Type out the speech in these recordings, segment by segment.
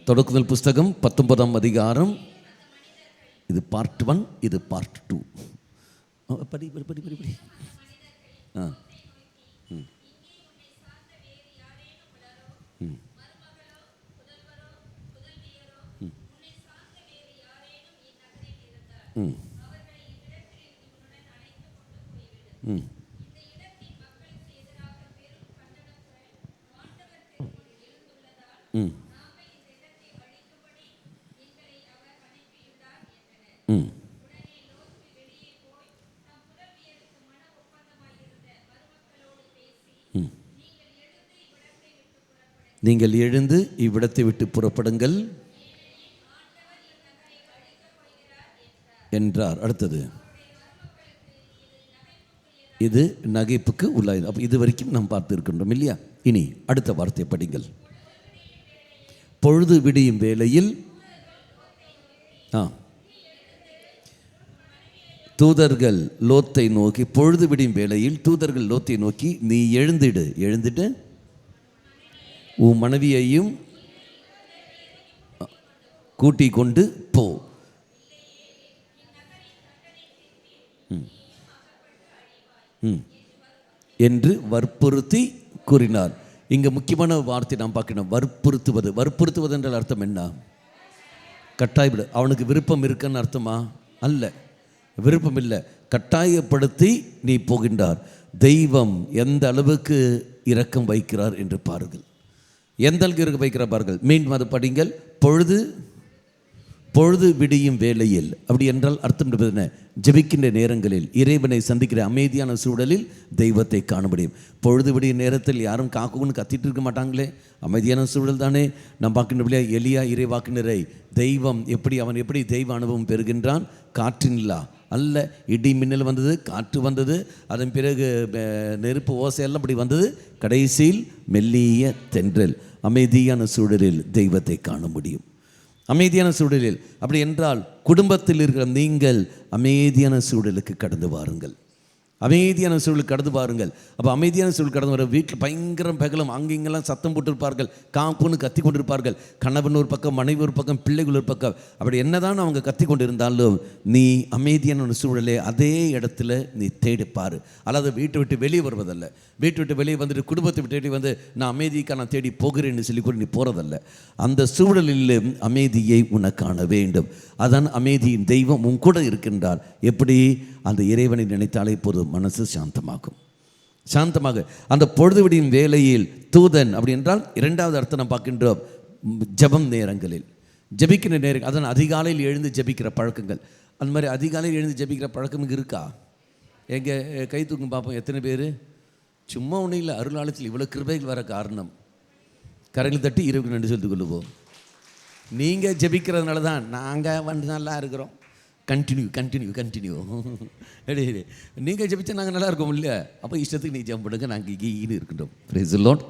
தொடக்குதல் புஸ்தகம் 19ஆம் அதிகாரம். இது பார்ட் 1, இது பார்ட் 2. படி படி படி படி படி. நீங்கள் எழுந்து இவ்விடத்தை விட்டு புறப்படுங்கள் என்றார். அடுத்தது, இது நகைப்புக்கு உள்ளாயது. அப்போ இது வரைக்கும் நாம் பார்த்து இருக்கின்றோம் இல்லையா? இனி அடுத்த வார்த்தை படிங்கள். பொழுது விடியும் வேளையில் தூதர்கள் லோத்தை நோக்கி, பொழுது விடியும் வேளையில் தூதர்கள் லோத்தை நோக்கி, நீ எழுந்துட்டு உன் மனைவியையும் கூட்டிக் கொண்டு போ என்று வற்புறுத்தி கூறினார். இங்க முக்கியமான வார்த்தை நாம் பார்க்கணும். வற்புறுத்துவது. வற்புறுத்துவது என்றால் அர்த்தம் என்ன? கட்டாயப்படு. அவனுக்கு விருப்பம் இருக்குன்னு அர்த்தமா? அல்ல, விருப்பம் இல்லை, கட்டாயப்படுத்தி நீ போகின்றார். தெய்வம் எந்த அளவுக்கு இரக்கம் வைக்கிறார் என்று பாருங்கள். எந்த அளவுக்கு இரக்கம் வைக்கிறார் பாருங்கள். மீண்டும் அது படிங்கள். பொழுது விடியும் வேளையில். அப்படி என்றால் அர்த்தம் என்ன? ஜெபிக்கின்ற நேரங்களில், இறைவனை சந்திக்கிற அமைதியான சூழலில் தெய்வத்தை காண முடியும். பொழுது விடியும் நேரத்தில் யாரும் காக்குன்னு கத்திட்டு இருக்க மாட்டாங்களே, அமைதியான சூழல் தானே. நாம் பார்க்கின்ற எலியா இறை வாக்கினரை தெய்வம் அவன் எப்படி தெய்வ அனுபவம் பெறுகின்றான்? காற்றினில்லா அல்ல, இடி மின்னல் வந்தது, காற்று வந்தது, அதன் பிறகு நெருப்பு ஓசையெல்லாம் அப்படி வந்தது, கடைசியில் மெல்லிய தென்றல். அமைதியான சூழலில் தெய்வத்தை காண முடியும். அமைதியான சூழலில். அப்படி என்றால் குடும்பத்தில் இருக்கிற நீங்கள் அமைதியான சூழலுக்கு கடந்து வாருங்கள். அமைதியான சூழலுக்கு கடந்து பாருங்கள். அப்போ அமைதியான சூழல் கடந்து வர வீட்டில் பயங்கரம் பகலும் அங்கெங்கெல்லாம் சத்தம் போட்டிருப்பார்கள், காப்புன்னு கத்தி கொண்டிருப்பார்கள். கணவன் ஒரு பக்கம், மனைவி ஒரு பக்கம், பிள்ளைகள் ஒரு பக்கம். அப்படி என்னதான் அவங்க கத்தி கொண்டு இருந்தாலும் நீ அமைதியான ஒரு சூழலே அதே இடத்துல நீ தேடிப்பார். அல்லாத வீட்டை விட்டு வெளியே வருவதல்ல. வீட்டை விட்டு வெளியே வந்துட்டு குடும்பத்தை விட்டு வந்து நான் அமைதிக்காக நான் தேடி போகிறேன்னு சொல்லி கூட நீ போகிறதல்ல. அந்த சூழலில் அமைதியை உனக்கு காண வேண்டும். அதான் அமைதியின் தெய்வம் உன் கூட இருக்கின்றார். எப்படி? அந்த இறைவனை நினைத்தாலே போதும், மனசு சாந்தமாக. அந்த பொழுதுவிடியும் வேளையில் தூதன் அப்படி என்றால் இரண்டாவது அர்த்தம் நாம் பார்க்கின்றோம். ஜெபம் நேரங்களில், ஜெபிக்கிற நேரம். அதான் அதிகாலையில் எழுந்து ஜெபிக்கிற பழக்கங்கள். அந்த மாதிரி அதிகாலையில் எழுந்து ஜெபிக்கிற பழக்கம் இருக்கா? எங்கள் கை தூக்கும் பார்ப்போம். எத்தனை பேர்? சும்மா ஒன்றும் இல்லை, அருளாளத்தில் இவ்வளோ கிருபைகள் வர காரணம். கரங்களை தட்டி இறைவனுக்கு நன்றி சொல்லிக் கொள்ளுவோம். நீங்கள் ஜெபிக்கிறதுனால தான் நாங்கள் வந்து நல்லா இருக்கிறோம். கண்டினியூ. நீங்கள் ஜெபிச்சா நாங்கள் நல்லா இருக்கோம் இல்லையா? அப்போ இஷ்டத்துக்கு நீ ஜெபம் பண்ணுங்க, நாங்கள் ஈன்னு இருக்கின்றோம். Price the Lord.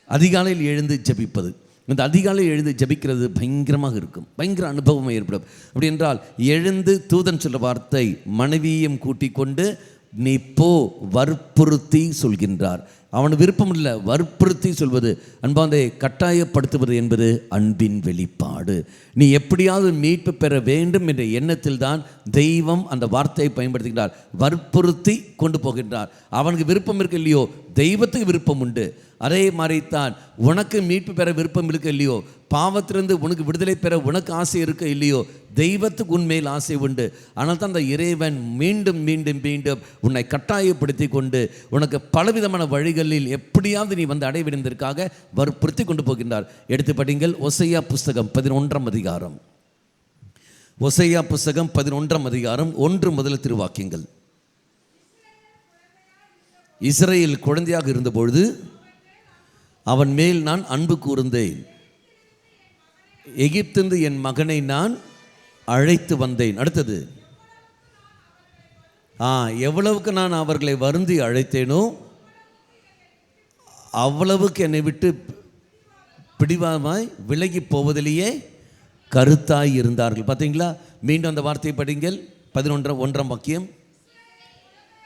அதிகாலையில் எழுந்து ஜெபிப்பது. இந்த அதிகாலையில் எழுந்து ஜெபிக்கிறது பயங்கரமாக இருக்கும், பயங்கர அனுபவமாக ஏற்படும். அப்படி என்றால் எழுந்து தூதன் சொல்ல வார்த்தை, மனைவியையும் கூட்டிக் கொண்டு நீ போ, வற்புறுத்தி சொல்கின்றார். அவன் விருப்பம் இல்லை, வற்புறுத்தி சொல்வது. அன்பாந்தே, கட்டாயப்படுத்துவது என்பது அன்பின் வெளிப்பாடு. நீ எப்படியாவது மீட்பு பெற வேண்டும் என்ற எண்ணத்தில் தான் தெய்வம் அந்த வார்த்தையை பயன்படுத்துகின்றார். வற்புறுத்தி கொண்டு போகின்றார். அவனுக்கு விருப்பம் இருக்க இல்லையோ, தெய்வத்துக்கு விருப்பம் உண்டு. அதே மாதிரித்தான் உனக்கு மீட்பு பெற விருப்பம் இருக்க இல்லையோ, பாவத்திலிருந்து உனக்கு விடுதலை பெற உனக்கு ஆசை இருக்க இல்லையோ, தெய்வத்துக்கு உண்மையில் ஆசை உண்டு. ஆனால் தான் அந்த இறைவன் மீண்டும் மீண்டும் மீண்டும் உன்னை கட்டாயப்படுத்தி கொண்டு உனக்கு பலவிதமான வழிகளில் எப்படியாவது நீ வந்து அடைவிடுவதற்காக வற்புறுத்தி கொண்டு போகின்றார். எடுத்து படிங்கள். ஓசையா புஸ்தகம் 11ஆம் அதிகாரம். ஓசையா புஸ்தகம் 11ஆம் அதிகாரம் 1 முதல் திருவாக்கியங்கள். இஸ்ரவேல் குழந்தையாக இருந்தபொழுது அவன் மேல் நான் அன்பு கூர்ந்தேன். எகிப்திலிருந்து என் மகனை நான் அழைத்து வந்தேன். அடுத்தது, எவ்வளவுக்கு நான் அவர்களை வருந்தி அழைத்தேனோ அவ்வளவுக்கு என்னை விட்டு பிடிவாதமாய் விலகி போவதிலேயே கருத்தாய் இருந்தார்கள். பார்த்தீங்களா? மீண்டும் அந்த வார்த்தையை படிங்கள். 11ஆம் வாக்கியம்.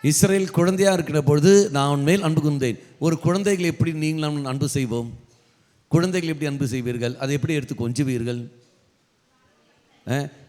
இஸ்ரவேல் குழந்தையாக இருக்கிற பொழுது நான் அவன் மேல் அன்பு கூர்ந்தேன். ஒரு குழந்தைகளை எப்படி நீங்களும் அன்பு செய்வோம்? குழந்தைகள் எப்படி அன்பு செய்வீர்கள்? அதை எப்படி எடுத்து கொஞ்சுவீர்கள்?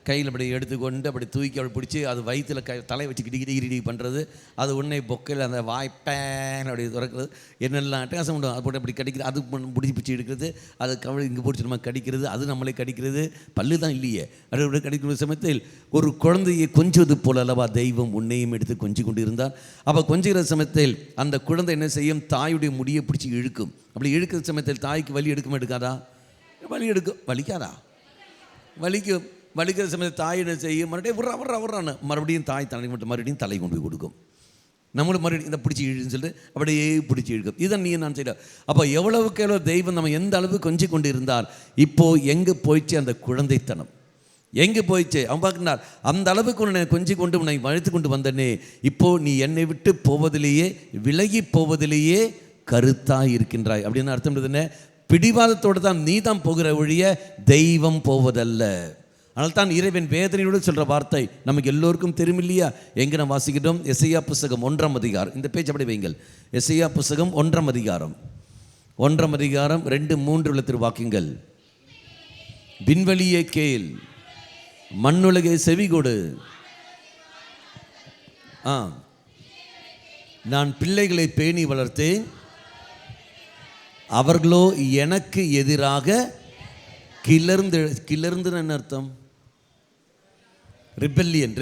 கையில் அப்படி எடுத்துக்கொண்டு அப்படி தூக்கி அப்படி பிடிச்சி அது வயிற்றில் தலை வச்சு கிடி பண்ணுறது, அது உடனே பொக்கையில் அந்த வாய்ப்பேன் அப்படி திறக்கிறது, என்னெல்லாம் அட்டகாசம் உண்டு. அது போட்டு அப்படி கடிக்கிறது, அது பிடிச்சி எடுக்கிறது, அது கவலை இங்கே பிடிச்சி நம்ம கடிக்கிறது, அது நம்மளே கடிக்கிறது, பல்லு தான் இல்லையே, அப்படி கடிக்கிற சமயத்தில் ஒரு குழந்தையை கொஞ்சுவது போல அல்லவா தெய்வம் உன்னையும் எடுத்து கொஞ்சி கொண்டு இருந்தார். அப்போ கொஞ்சிக்கிற சமயத்தில் அந்த குழந்தை என்ன செய்யும்? தாயுடைய முடியை பிடிச்சி இழுக்கும். அப்படி இழுக்கிற சமயத்தில் தாய்க்கு வலி எடுக்காதா? வலி எடுக்கும். வலிக்காதா? வலிக்கும். வலிக்கிற சமயத்தில் தாய் என்ன செய்யும்? மறுபடியும் விட்றான்னு மறுபடியும் தாய் தலை மட்டும் மறுபடியும் தலை கொண்டு போய் கொடுக்கும். நம்மளும் மறுபடியும் இந்த பிடிச்சி இழுன்னு சொல்லிட்டு அப்படியே பிடிச்சி இழுக்கும். இதை நீ நான் செய்ய. அப்போ எவ்வளவுக்கு எவ்வளோ தெய்வம் நம்ம எந்த அளவு கொஞ்சி கொண்டு இருந்தால், இப்போது எங்கே போயிடுச்சு அந்த குழந்தைத்தனம்? எங்கே போயிடுச்சு? அவன் பார்க்கிறார், அந்த அளவுக்கு உன்னை கொஞ்சி கொண்டு உன்னை வளைத்து கொண்டு வந்தனே, இப்போது நீ என்னை விட்டு போவதிலேயே விலகி போவதிலேயே கருத்தாய் இருக்கின்றாய். அப்படின்னு அர்த்தம் என்ன? பிடிவாதத்தோடு தான் நீ தான் போகிற ஒழிய தெய்வம் போவதல்ல. அதனால் தான் இறைவன் வேதனையோடு சொல்கிற வார்த்தை நமக்கு எல்லோருக்கும் தெரியும் இல்லையா? எங்கே நம்ம வாசிக்கிட்டோம்? எசையா புஸ்தகம் 1ஆம் அதிகாரம். இந்த பேச்சு அப்படி வைங்கள். எசையா புஸ்தகம் 1ஆம் அதிகாரம் 2-3 உள்ள திருவாக்கியங்கள். விண்வெளியே கேள், மண்ணுலகே செவி கொடு. நான் பிள்ளைகளை பேணி வளர்த்தேன், அவர்களோ எனக்கு எதிராக கிளர்ந்து என்ன அர்த்தம்? ரிபெல்லியன்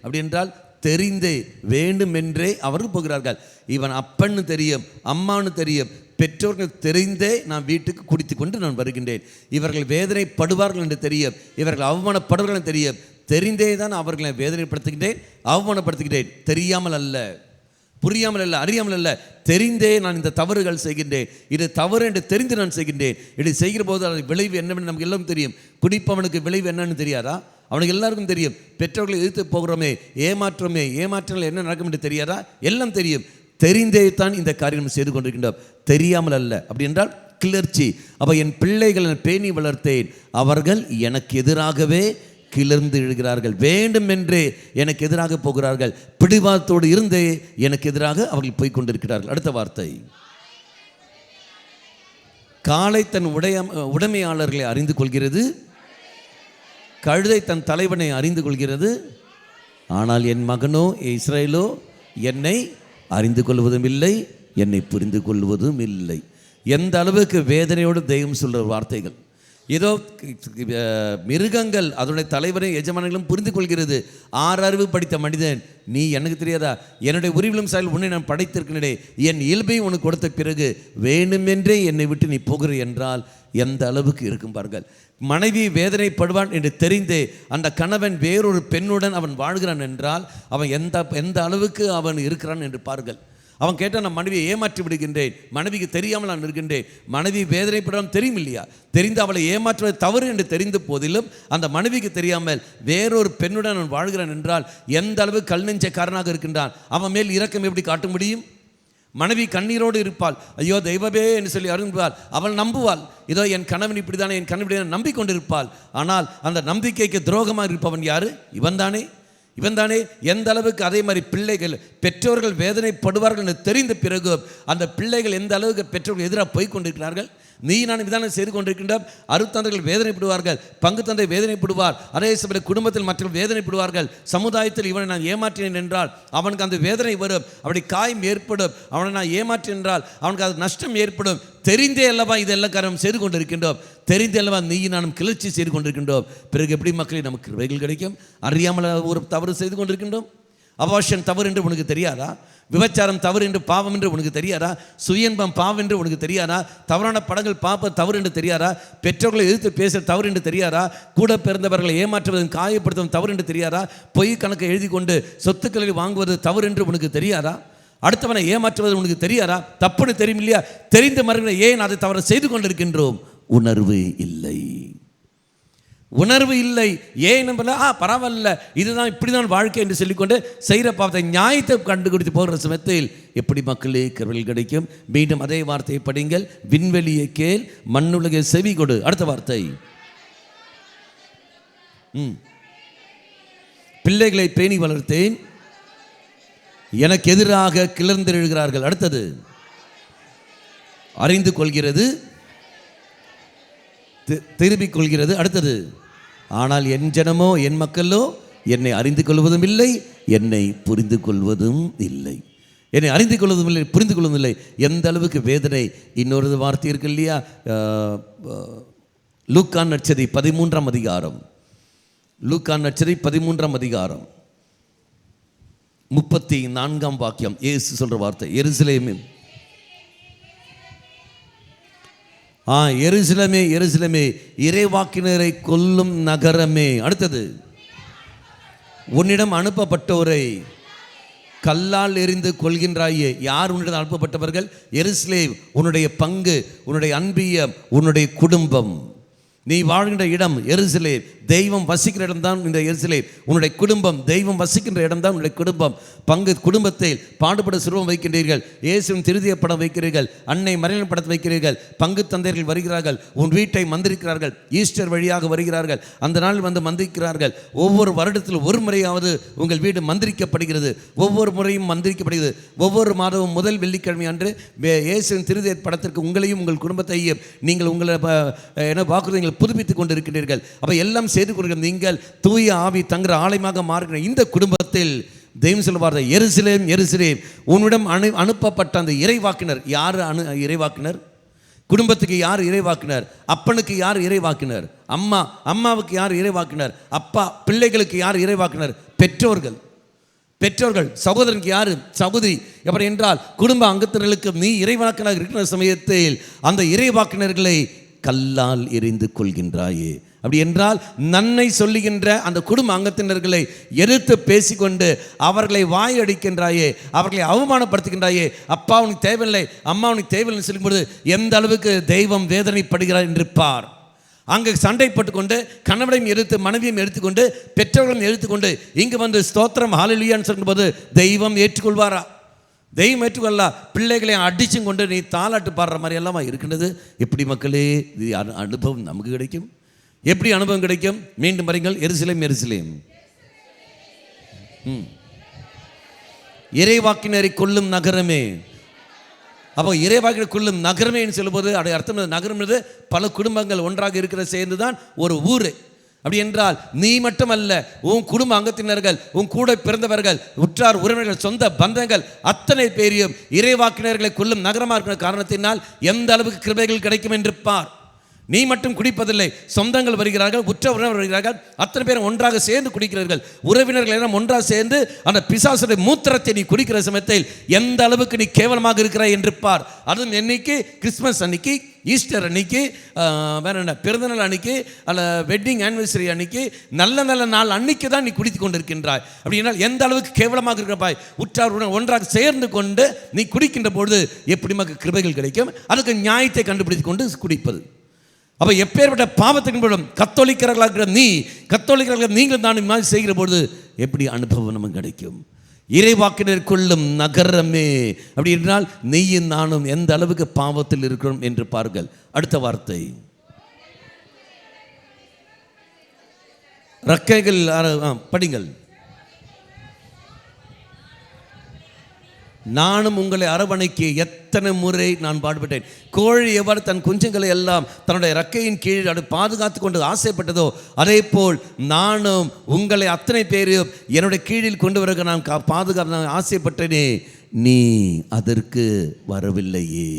அப்படி என்றால் தெரிந்தே வேண்டுமென்றே அவர்கள் போகிறார்கள். இவன் அப்பன்னு தெரியும், அம்மானு தெரியும், பெற்றோர்கள் தெரிந்தே நான் வீட்டுக்கு குடித்து கொண்டு நான் வருகின்றேன். இவர்கள் வேதனைப்படுவார்கள் என்று தெரியும், இவர்கள் அவமானப்படுவார்கள் என்று தெரியும், தெரிந்தே தான் அவர்களை வேதனைப்படுத்துகின்றேன், அவமானப்படுத்துகின்றேன். தெரியாமல் அல்ல, புரியாமல் அல்ல, அறியாமல் அல்ல, தெரிந்தே நான் இந்த தவறுகள் செய்கின்றேன். இது தவறு என்று தெரிந்து நான் செய்கின்றேன். இது செய்கிற போது அது விளைவு என்னவென்று நமக்கு எல்லாம் தெரியும். குடிப்பவனுக்கு விளைவு என்னன்னு தெரியாதா? அவனுக்கு எல்லாருக்கும் தெரியும். பெற்றோர்களை எதிர்த்து போகிறோமே, ஏமாற்றங்கள் என்ன நடக்கும் என்று தெரியாதா? எல்லாம் தெரியும். தெரிந்தே தான் இந்த காரியம் செய்து கொண்டிருக்கின்றோம், தெரியாமல் அல்ல. அப்படி என்றால் கிளர்ச்சி. அப்போ என் பிள்ளைகளை பேணி வளர்த்தேன், அவர்கள் எனக்கு எதிராகவே கிளர்ந்து எழுகிறார்கள், வேண்டுமென்றே எனக்கு எதிராக போகிறார்கள், பிடிவாதத்தோடு இருந்தே எனக்கு எதிராக அவர்கள் போய் கொண்டிருக்கிறார்கள். அடுத்த வார்த்தை, காளை தன் உடைமையாளர்களை அறிந்து கொள்கிறது, கழுதை தன் தலைவனை அறிந்து கொள்கிறது, ஆனால் என் மகனோ இஸ்ரவேலோ என்னை அறிந்து கொள்வதும் இல்லை, என்னை புரிந்து கொள்வதும் இல்லை. எந்த அளவுக்கு வேதனையோடு தெய்வம் சொல்கிற வார்த்தைகள். ஏதோ மிருகங்கள் அதனுடைய தலைவரை எஜமானங்களும் புரிந்து கொள்கிறது. 6 அறிவு படித்த மனிதன், நீ எனக்கு தெரியாதா? என்னுடைய உரிவிலும் சாயல் உன்னை நான் படைத்திருக்கிறேனே, என் இயல்பை உனக்கு கொடுத்த பிறகு வேணுமென்றே என்னை விட்டு நீ போகிற என்றால் எந்த அளவுக்கு இருக்கும் பாருங்கள். மனைவி வேதனைப்படுவான் என்று தெரிந்தே அந்த கணவன் வேறொரு பெண்ணுடன் அவன் வாழ்கிறான் என்றால் அவன் எந்த அளவுக்கு அவன் இருக்கிறான் என்று பாருங்கள். அவன் கேட்டால் நான் மனைவியை ஏமாற்றி விடுகின்றேன், மனைவிக்கு தெரியாமல் நான் இருக்கின்றேன். மனைவி வேதனைப்படாமல் தெரியும் இல்லையா? தெரிந்து அவளை ஏமாற்றுவது தவறு என்று தெரிந்த போதிலும் அந்த மனைவிக்கு தெரியாமல் வேறொரு பெண்ணுடன் அவன் வாழ்கிறான் என்றால் எந்த அளவு கல் நெஞ்சக்காரனாக இருக்கின்றான். அவன் மேல் இரக்கம் எப்படி காட்ட முடியும்? மனைவி கண்ணீரோடு இருப்பாள், ஐயோ தெய்வமே என்று சொல்லி அருள்வாள். அவள் நம்புவாள், இதோ என் கணவன் இப்படிதானே, என் கணவன் இப்படி நம்பிக்கொண்டிருப்பாள். ஆனால் அந்த நம்பிக்கைக்கு துரோகமாக இருப்பவன் யாரு? இவன் தானே. எந்த அளவுக்கு அதே மாதிரி பிள்ளைகள் பெற்றோர்கள் வேதனைப்படுவார்கள் என்று தெரிந்த பிறகு அந்த பிள்ளைகள் எந்த அளவுக்கு பெற்றோர்கள் எதிராக போய் கொண்டிருக்கிறார்கள். நீ நான் விதானம் செய்து கொண்டிருக்கின்றோம். அருத்தந்தைகள் வேதனைப்படுவார்கள், பங்கு தந்தை வேதனைப்படுவார், அதே சமயம் குடும்பத்தில் மற்றவர்கள் வேதனைப்படுவார்கள். சமுதாயத்தில் இவனை நான் ஏமாற்றினேன் என்றால் அவனுக்கு அந்த வேதனை வரும், அப்படி காயம் ஏற்படும். அவனை நான் ஏமாற்றினேன் என்றால் அவனுக்கு அது நஷ்டம் ஏற்படும். தெரிந்தே அல்லவா இதெல்லாம் காரணம் செய்து கொண்டிருக்கின்றோம், தெரிந்தே அல்லவா நீ நானும் கிளர்ச்சி செய்து கொண்டிருக்கின்றோம். பிறகு எப்படி மக்களை நமக்கு கிருபைகள் கிடைக்கும்? அறியாமல் ஒரு தவறு செய்து கொண்டிருக்கின்றோம். அபார்ஷன் தவறு என்று உனக்கு தெரியாதா? விபச்சாரம் தவறு என்று பாவம் என்று உனக்கு தெரியாதா? சுயன்பம் பாவம் என்று உனக்கு தெரியாதா? தவறான படங்கள் பார்ப்ப தவறு என்று தெரியாதா? பெற்றோர்களை எதிர்த்து பேச தவறு என்று தெரியாதா? கூட பிறந்தவர்களை ஏமாற்றுவதும் காயப்படுத்துவதும் தவறு என்று தெரியாதா? பொய் கணக்கை எழுதி கொண்டு சொத்துக்களை வாங்குவது தவறு என்று உனக்கு தெரியாதா? அடுத்தவனை ஏமாற்றுவது உனக்கு தெரியாதா? தப்புன்னு தெரியும் இல்லையா? தெரிந்த மறுகளை ஏன் அதை தவறு செய்து கொண்டிருக்கின்றோம்? உணர்வு இல்லை. ஏன் பரவாயில்ல, இதுதான் இப்படிதான் வாழ்க்கை என்று சொல்லிக்கொண்டு செய்கிற பாவத்தை நியாயத்தை கண்டுபிடித்து போகிற சமயத்தில் எப்படி மக்களே கருவில் கிடைக்கும்? மீண்டும் அதே வார்த்தையை படிங்கள். விண்வெளியை கேள், மண்ணுலகை செவி கொடு. அடுத்த வார்த்தை, பிள்ளைகளை பேணி வளர்த்தேன், எனக்கு எதிராக கிளர்ந்தெழுகிறார்கள். அடுத்தது, அறிந்து கொள்கிறது, திரும்பிக் கொள்கிறது. அடுத்தது, ஆனால் என் ஜனமோ என் மக்களோ என்னை அறிந்து கொள்வதும் இல்லை, என்னை புரிந்து கொள்வதும் இல்லை. என்னை அறிந்து கொள்வதும் இல்லை, புரிந்து கொள்வதும் இல்லை. எந்த அளவுக்கு வேதனை! இன்னொரு வார்த்தை இருக்கு இல்லையா, லூக்கா நற்செய்தி 13ஆம் அதிகாரம், லூக்கா நற்செய்தி 13ஆம் அதிகாரம் 34ஆம் வாக்கியம். இயேசு சொல்ற வார்த்தை, எருசலேமே எருசலேமே எருசலேமே, இறைவாக்கினரை கொல்லும் நகரமே. அடுத்தது, உன்னிடம் அனுப்பப்பட்டோரை கல்லால் எறிந்து கொள்கின்றாயே. யார் உன்னிடம் அனுப்பப்பட்டவர்கள்? எருசலேம், உன்னுடைய பங்கு, உன்னுடைய அன்பியம், உன்னுடைய குடும்பம். நீ வாழ்கின்ற இடம் எருசலேம், தெய்வம் வசிக்கிற இடம்தான் இந்த எருசலேம். உன்னுடைய குடும்பம், தெய்வம் வசிக்கின்ற இடம்தான் உன்னுடைய குடும்பம். பங்கு குடும்பத்தில் பாடுபட சுருவம் வைக்கின்றீர்கள், இயேசுவின் திருதிய படம் வைக்கிறீர்கள், அன்னை மரியாதை படத்தை வைக்கிறீர்கள். பங்கு தந்தையர்கள் வருகிறார்கள், உன் வீட்டை மந்திரிக்கிறார்கள், ஈஸ்டர் வழியாக வருகிறார்கள், அந்த நாள் வந்து மந்திரிக்கிறார்கள். ஒவ்வொரு வருடத்தில் ஒரு முறையாவது உங்கள் வீடு மந்திரிக்கப்படுகிறது, ஒவ்வொரு முறையும் மந்திரிக்கப்படுகிறது. ஒவ்வொரு மாதமும் முதல் வெள்ளிக்கிழமை அன்று இயேசுவின் திருதிய படத்திற்கு உங்களையும் உங்கள் குடும்பத்தையும் நீங்கள் உங்களை வாக்குறுதிகள் புதுப்பித்துக் கொண்டு இருக்கின்றீர்கள். அப்ப எல்லாம் செய்து கொள்கிற நீங்கள் தூய ஆவி தங்குற ஆலயமாக மாறுகிற இந்த குடும்பத்தில் தெய்வம் சொல்லுவார், எருசலேம் எருசலேம், உன்னிடம் அனுப்பப்பட்ட அந்த இறைவாக்கினர். யார் இறைவாக்கினர்? குடும்பத்துக்கு யார் இறைவாக்கினர்? அப்பனுக்கு யார் இறைவாக்கினர்? அம்மா, அம்மாவுக்கு யார் இறைவாக்கினர்? அப்பா, பிள்ளைகளுக்கு யார் இறைவாக்கினர்? பெற்றோர்கள். பெற்றோர்கள், சகோதரனுக்கு யாரு? சகோதரி. எப்படி என்றால் குடும்ப அங்கத்தினர்களுக்கு நீ இறைவாக்கினராக இருக்கிற சமயத்தில் அந்த இறைவாக்கினர்களை கல்லால் எறிந்து கொள்கின்றாயே. அப்படி என்றால் நன்மை சொல்லுகின்ற அந்த குடும்ப அங்கத்தினர்களை எதிர்த்து பேசிக்கொண்டு அவர்களை வாயடிக்கின்றாயே, அவர்களை அவமானப்படுத்துகின்றாயே. அப்பா உனக்கு தேவையில்லை, அம்மா உனக்கு தேவையில்லை சொல்லும்போது எந்த அளவுக்கு தெய்வம் வேதனைப்படுகிறார் என்று பார். அங்கே சண்டைப்பட்டு கொண்டு கணவனையும் எடுத்து மனைவியும் எடுத்துக்கொண்டு பெற்றவர்களையும் எடுத்துக்கொண்டு இங்கு வந்து ஸ்தோத்திரம் ஹல்லேலூயான்னு சொல்லும்போது தெய்வம் ஏற்றுக்கொள்வாரா? தெய்வம் ஏற்றுக்கொள்ளா. பிள்ளைகளை அடிச்சும் கொண்டு நீ தாலாட்டு பாடுற மாதிரி எல்லாமா இருக்கின்றது. எப்படி மக்களே இது அனுபவம் நமக்கு கிடைக்கும்? எப்படி அனுபவம் கிடைக்கும்? மீண்டும் பாருங்கள், எருசலேம் எருசலேம், இறைவாக்கினரை கொல்லும் நகரமே. அப்போ இறைவாக்கினர் கொல்லும் நகரமே சொல்லும்போது அதை அர்த்தம், நகரம் பல குடும்பங்கள் ஒன்றாக இருக்கிற சேர்ந்துதான் ஒரு ஊர். அப்படி என்றால் நீ மட்டுமல்ல, உன் குடும்ப அங்கத்தினர்கள், உன் கூட பிறந்தவர்கள், உற்றார் உறவினர்கள், சொந்த பந்தங்கள் அத்தனை பேரையும் இறைவாக்கினர்களை கொல்லும் நகரமாக இருக்கிற காரணத்தினால் எந்த அளவுக்கு கிருபைகள் கிடைக்கும் என்று பார். நீ மட்டும் குடிப்பதில்லை, சொந்தங்கள் வருகிறார்கள், உற்ற உறவினர் வருகிறார்கள், அத்தனை பேரும் ஒன்றாக சேர்ந்து குடிக்கிறார்கள். உறவினர்கள் எல்லாம் ஒன்றாக சேர்ந்து அந்த பிசாசுடைய மூத்திரத்தை நீ குடிக்கிற சமயத்தில் எந்த அளவுக்கு நீ கேவலமாக இருக்கிறாய் என்று பார். அதுவும் என்னைக்கு? கிறிஸ்மஸ் அன்னைக்கு, ஈஸ்டர் அன்னைக்கு, வேற என்ன பிறந்தநாள் அன்னைக்கு, அல்ல வெட்டிங் ஆனிவர்சரி அன்னைக்கு, நல்ல நல்ல நாள் அன்னைக்கு தான் நீ குடித்து கொண்டு இருக்கின்றாய். அப்படின்னா எந்த அளவுக்கு கேவலமாக இருக்கிறப்பாய். உற்றார் ஒன்றாக சேர்ந்து கொண்டு நீ குடிக்கின்ற பொழுது எப்படி நமக்கு கிருபைகள் கிடைக்கும்? அதுக்கு நியாயத்தை கண்டுபிடித்து கொண்டு குடிப்பது. அப்போ எப்பேற்பட்ட பாவத்தின் கத்தோலிக்கர்களாக நீங்கள் தான் மாதிரி செய்கிற பொழுது எப்படி அனுபவம் நமக்கு கிடைக்கும்? இறைவாக்கினர் கொள்ளும் நகரமே. அப்படி என்றால் நீயும் நானும் எந்த அளவுக்கு பாவத்தில் இருக்கிறோம் என்று பாருங்கள். அடுத்த வார்த்தை, ரக்கைகள் படிங்கள். நானும் உங்களை அரவணைக்கு எத்தனை முறை நான் பாடுபட்டேன். கோழி எவ்வாறு தன் குஞ்சுகளை எல்லாம் தன்னுடைய ரக்கையின் கீழ் அது பாதுகாத்து கொண்டு ஆசைப்பட்டதோ அதே போல் நானும் உங்களை அத்தனை பேரையும் என்னுடைய கீழில் கொண்டு வர நான் பாதுகாத்து ஆசைப்பட்டேனே, நீ அதற்கு வரவில்லையே.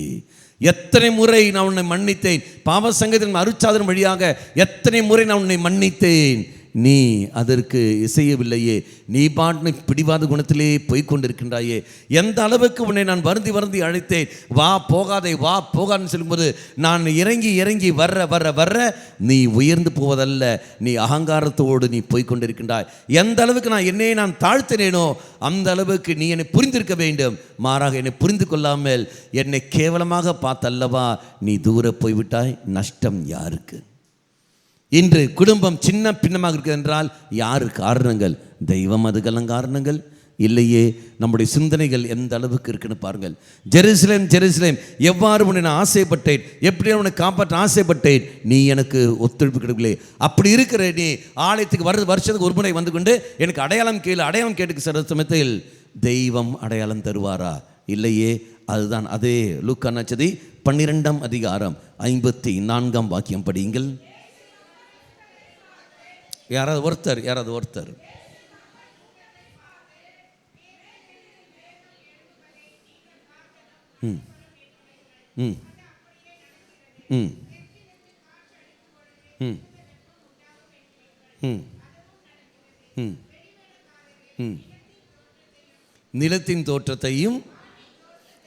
எத்தனை முறை நான் உன்னை மன்னித்தேன். பாவ சங்கத்தின் அருட்சாதனம் வழியாக எத்தனை முறை நான் உன்னை மன்னித்தேன், நீ அதற்கு இசையவில்லையே. நீ பாட்டு பிடிவாத குணத்திலே போய்கொண்டிருக்கின்றாயே. எந்த அளவுக்கு உன்னை நான் வருந்தி வருந்தி அழைத்தேன், வா போகாதே வா போகாதுன்னு சொல்லும்போது நான் இறங்கி இறங்கி வர்ற நீ உயர்ந்து போவதல்ல, நீ அகங்காரத்தோடு நீ போய்கொண்டிருக்கின்றாய். எந்த அளவுக்கு நான் தாழ்த்தினேனோ அந்த அளவுக்கு நீ என்னை புரிந்திருக்க வேண்டும். மாறாக என்னை புரிந்து கொள்ளாமல் என்னை கேவலமாக பார்த்தல்லவா நீ தூர போய்விட்டாய். நஷ்டம் யாருக்கு? இன்று குடும்பம் சின்ன பின்னமாக இருக்கிறது என்றால் யாரு காரணங்கள்? தெய்வம் அதுக்கெல்லாம் காரணங்கள் இல்லையே. நம்முடைய சிந்தனைகள் எந்த அளவுக்கு இருக்குன்னு பாருங்கள். ஜெருசலேம் ஜெருசலேம், எவ்வாறு உன்னை நான் ஆசைப்பட்டேன், எப்படி உன்னை காப்பாற்ற ஆசைப்பட்டேன், நீ எனக்கு ஒத்துழைப்பு கிடைக்கலே. அப்படி இருக்கிற நீ ஆலயத்துக்கு வருஷத்துக்கு ஒரு முறை வந்து கொண்டு எனக்கு அடையாளம் கேட்டுக்கு சில சமயத்தில் தெய்வம் அடையாளம் தருவாரா? இல்லையே. அதுதான் அதே லூக்கா நற்செய்தி 12ஆம் அதிகாரம் 54ஆம் வாக்கியம் படியுங்கள். யாராவது ஒருத்தர் ம் ம் ம் ம் ம் ம் ம் நிலத்தின் தோற்றத்தையும்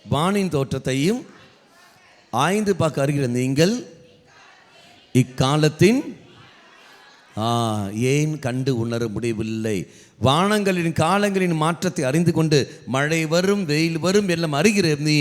வானின் தோற்றத்தையும் ஆய்ந்து பார்க்க அறிகிற நீங்கள் இக்காலத்தின் ஏன் கண்டு உணர முடியவில்லை? வானங்களின் காலங்களின் மாற்றத்தை அறிந்து கொண்டு மழை வரும் வெயில் வரும் எல்லாம் அறிகிற நீ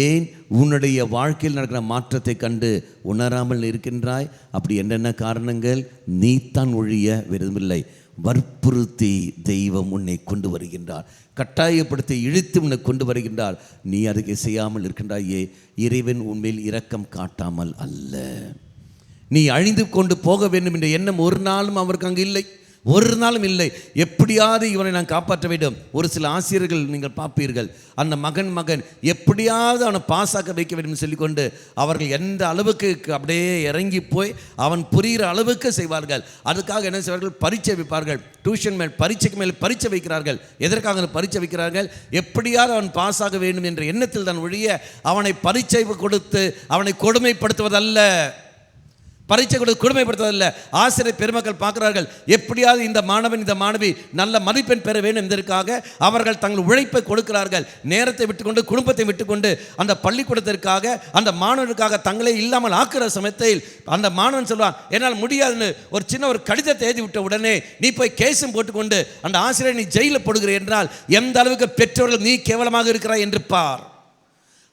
ஏன் உன்னுடைய வாழ்க்கையில் நடக்கிற மாற்றத்தை கண்டு உணராமல் இருக்கின்றாய்? அப்படி என்னென்ன காரணங்கள்? நீத்தான் ஒழிய விரும்பவில்லை. வற்புறுத்தி தெய்வம் உன்னை கொண்டு வருகின்றார், கட்டாயப்படுத்தி இழுத்து உன்னை கொண்டு வருகின்றார். நீ அதுக்கு செய்யாமல் இருக்கின்றாயே. இறைவன் உன்மேல் இரக்கம் காட்டாமல் அல்ல. நீ அழிந்து கொண்டு போக வேண்டும் என்ற எண்ணம் ஒரு நாளும் அவருக்கு அங்கு இல்லை, ஒரு நாளும் இல்லை. எப்படியாவது இவனை நான் காப்பாற்ற வேண்டும். ஒரு சில ஆசிரியர்கள் நீங்கள் பார்ப்பீர்கள், அந்த மகன் எப்படியாவது அவனை பாஸாக்க வைக்க வேண்டும் சொல்லிக்கொண்டு அவர்கள் எந்த அளவுக்கு அப்படியே இறங்கி போய் அவன் புரிகிற அளவுக்கு செய்வார்கள். அதுக்காக என்ன செய்வார்கள்? பரீட்சை வைப்பார்கள். டியூஷன் மேல் பரீட்சைக்கு மேல் பரீட்சை வைக்கிறார்கள். எதற்காக பரீட்சை வைக்கிறார்கள்? எப்படியாவது அவன் பாஸாக வேண்டும் என்ற எண்ணத்தில் தான் ஒழிய அவனை பரீட்சை கொடுத்து அவனை கொடுமைப்படுத்துவதல்ல, பரீட்சை கொடுத்து கொடுமைப்படுத்துவதில்லை. ஆசிரியர் பெருமக்கள் பார்க்கிறார்கள், எப்படியாவது இந்த மாணவன் இந்த மாணவி நல்ல மதிப்பெண் பெற வேண்டும் என்பதற்காக அவர்கள் தங்கள் உழைப்பை கொடுக்கிறார்கள். நேரத்தை விட்டுக்கொண்டு குடும்பத்தை விட்டுக்கொண்டு அந்த பள்ளிக்கூடத்திற்காக அந்த மாணவனுக்காக தங்களே இல்லாமல் ஆக்குற சமயத்தில் அந்த மாணவன் சொல்வான், என்னால் முடியாதுன்னு ஒரு சின்ன ஒரு கடிதத்தை எழுதி விட்ட உடனே நீ போய் கேஸும் போட்டுக்கொண்டு அந்த ஆசிரியர் நீ ஜெயிலில் போடுகிற என்றால் எந்த அளவுக்கு பெற்றோர்கள் நீ கேவலமாக இருக்கிறாய் என்று பார்.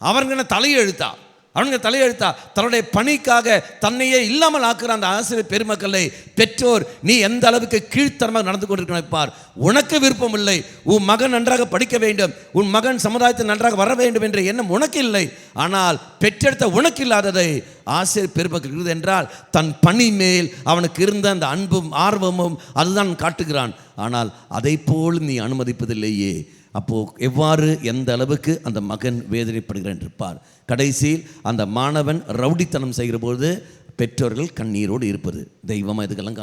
அவர்கள் தலையெழுத்தா தன்னுடைய பணிக்காக தன்னையே இல்லாமல் ஆக்குற அந்த ஆசிரியர் பெருமக்களை பெற்றோர் நீ எந்த அளவுக்கு கீழ்த்தரமாக நடந்து கொண்டிருப்பார். உனக்கு விருப்பம் இல்லை, உன் மகன் நன்றாக படிக்க வேண்டும், உன் மகன் சமுதாயத்தில் நன்றாக வர வேண்டும் என்ற எண்ணம் உனக்கு இல்லை. ஆனால் பெற்றெடுத்த உனக்கு இல்லாததை ஆசிரியர் பெருமக்கள் இருக்குது என்றால் தன் பணி மேல் அவனுக்கு இருந்த அந்த அன்பும் ஆர்வமும் அதுதான் காட்டுகிறான். ஆனால் அதை போல் நீ அனுமதிப்பதில்லையே. அப்போது எவ்வாறு எந்த அளவுக்கு அந்த மகன் வேதனைப்படுகிறான் இருப்பார். கடைசியில் அந்த மாணவன் ரவுடித்தனம் செய்கிற போது பெற்றோர்கள் கண்ணீரோடு இருப்பது தெய்வமாக இதுக்கெல்லாம்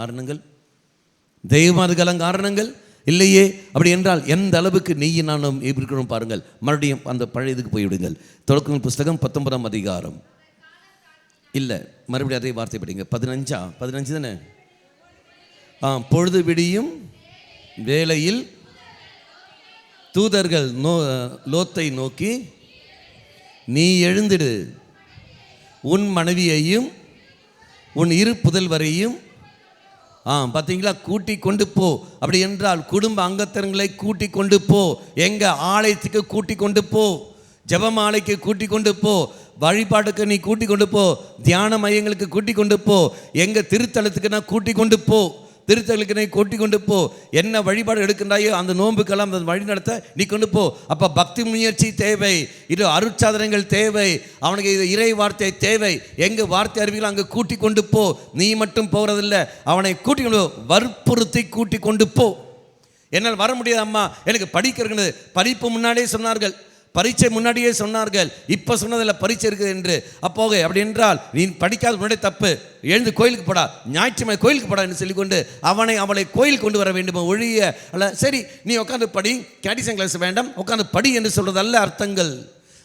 காரணங்கள் இல்லையே. அப்படி என்றால் எந்த அளவுக்கு நெய்யும் நானும் இருக்கணும் பாருங்கள். மறுபடியும் அந்த பழைய இதுக்கு போய்விடுங்கள். தொடக்க புஸ்தகம் 19ஆம் அதிகாரம் இல்லை, மறுபடியும் அதே வார்த்தை படிங்க. 15 தானே? பொழுது விடியும் வேளையில் தூதர்கள் லோத்தை நோக்கி, நீ எழுந்திடு, உன் மனைவியையும் உன் இரு புதல்வரையும் பார்த்தீங்களா கூட்டி கொண்டு போ. அப்படி என்றால் குடும்ப அங்கத்தரங்களை கூட்டி கொண்டு போ. எங்க ஆலயத்துக்கு கூட்டி கொண்டு போ, ஜெபமாலைக்கு கூட்டி கொண்டு போ, வழிபாட்டுக்கு நீ கூட்டி கொண்டு போ, தியான மையங்களுக்கு கூட்டி கொண்டு போ, எங்க திருத்தலத்துக்கு நான் கூட்டி கொண்டு போ, திருத்தலுக்கு நீ கூட்டி கொண்டு போ. என்ன வழிபாடு எடுக்கின்றாயோ அந்த நோன்புக்கெல்லாம் அந்த வழி நடத்த நீ கொண்டு போ. அப்போ பக்தி முயற்சி தேவை, இது அருட்சாதனங்கள் தேவை, அவனுக்கு இது இறை வார்த்தை தேவை. எங்கே வார்த்தை அறிவிகளோ அங்கே கூட்டி கொண்டு போ. நீ மட்டும் போகிறதில்லை, அவனை கூட்டி கொண்டு போ, வற்புறுத்தி கூட்டி கொண்டு போ. என்னால் வர முடியாது அம்மா, எனக்கு படிக்கிறது. படிப்பு முன்னாடியே சொன்னார்கள், பரீட்சை முன்னாடியே சொன்னார்கள், இப்போ சொன்னதில் பரீட்சை இருக்குது என்று. அப்போக அப்படி என்றால் நீ படிக்காத முன்னாடியே தப்பு, எழுந்து கோயிலுக்கு போடா, ஞாயிற்றுமை கோயிலுக்கு போடா என்று சொல்லிக்கொண்டு அவளை கோயில் கொண்டு வர வேண்டுமா ஒழிய அல்ல. சரி நீ உட்காந்து படி, கேடிசன் கிளாஸ் வேண்டாம், உட்காந்து படி என்று சொல்றது அல்ல அர்த்தங்கள்.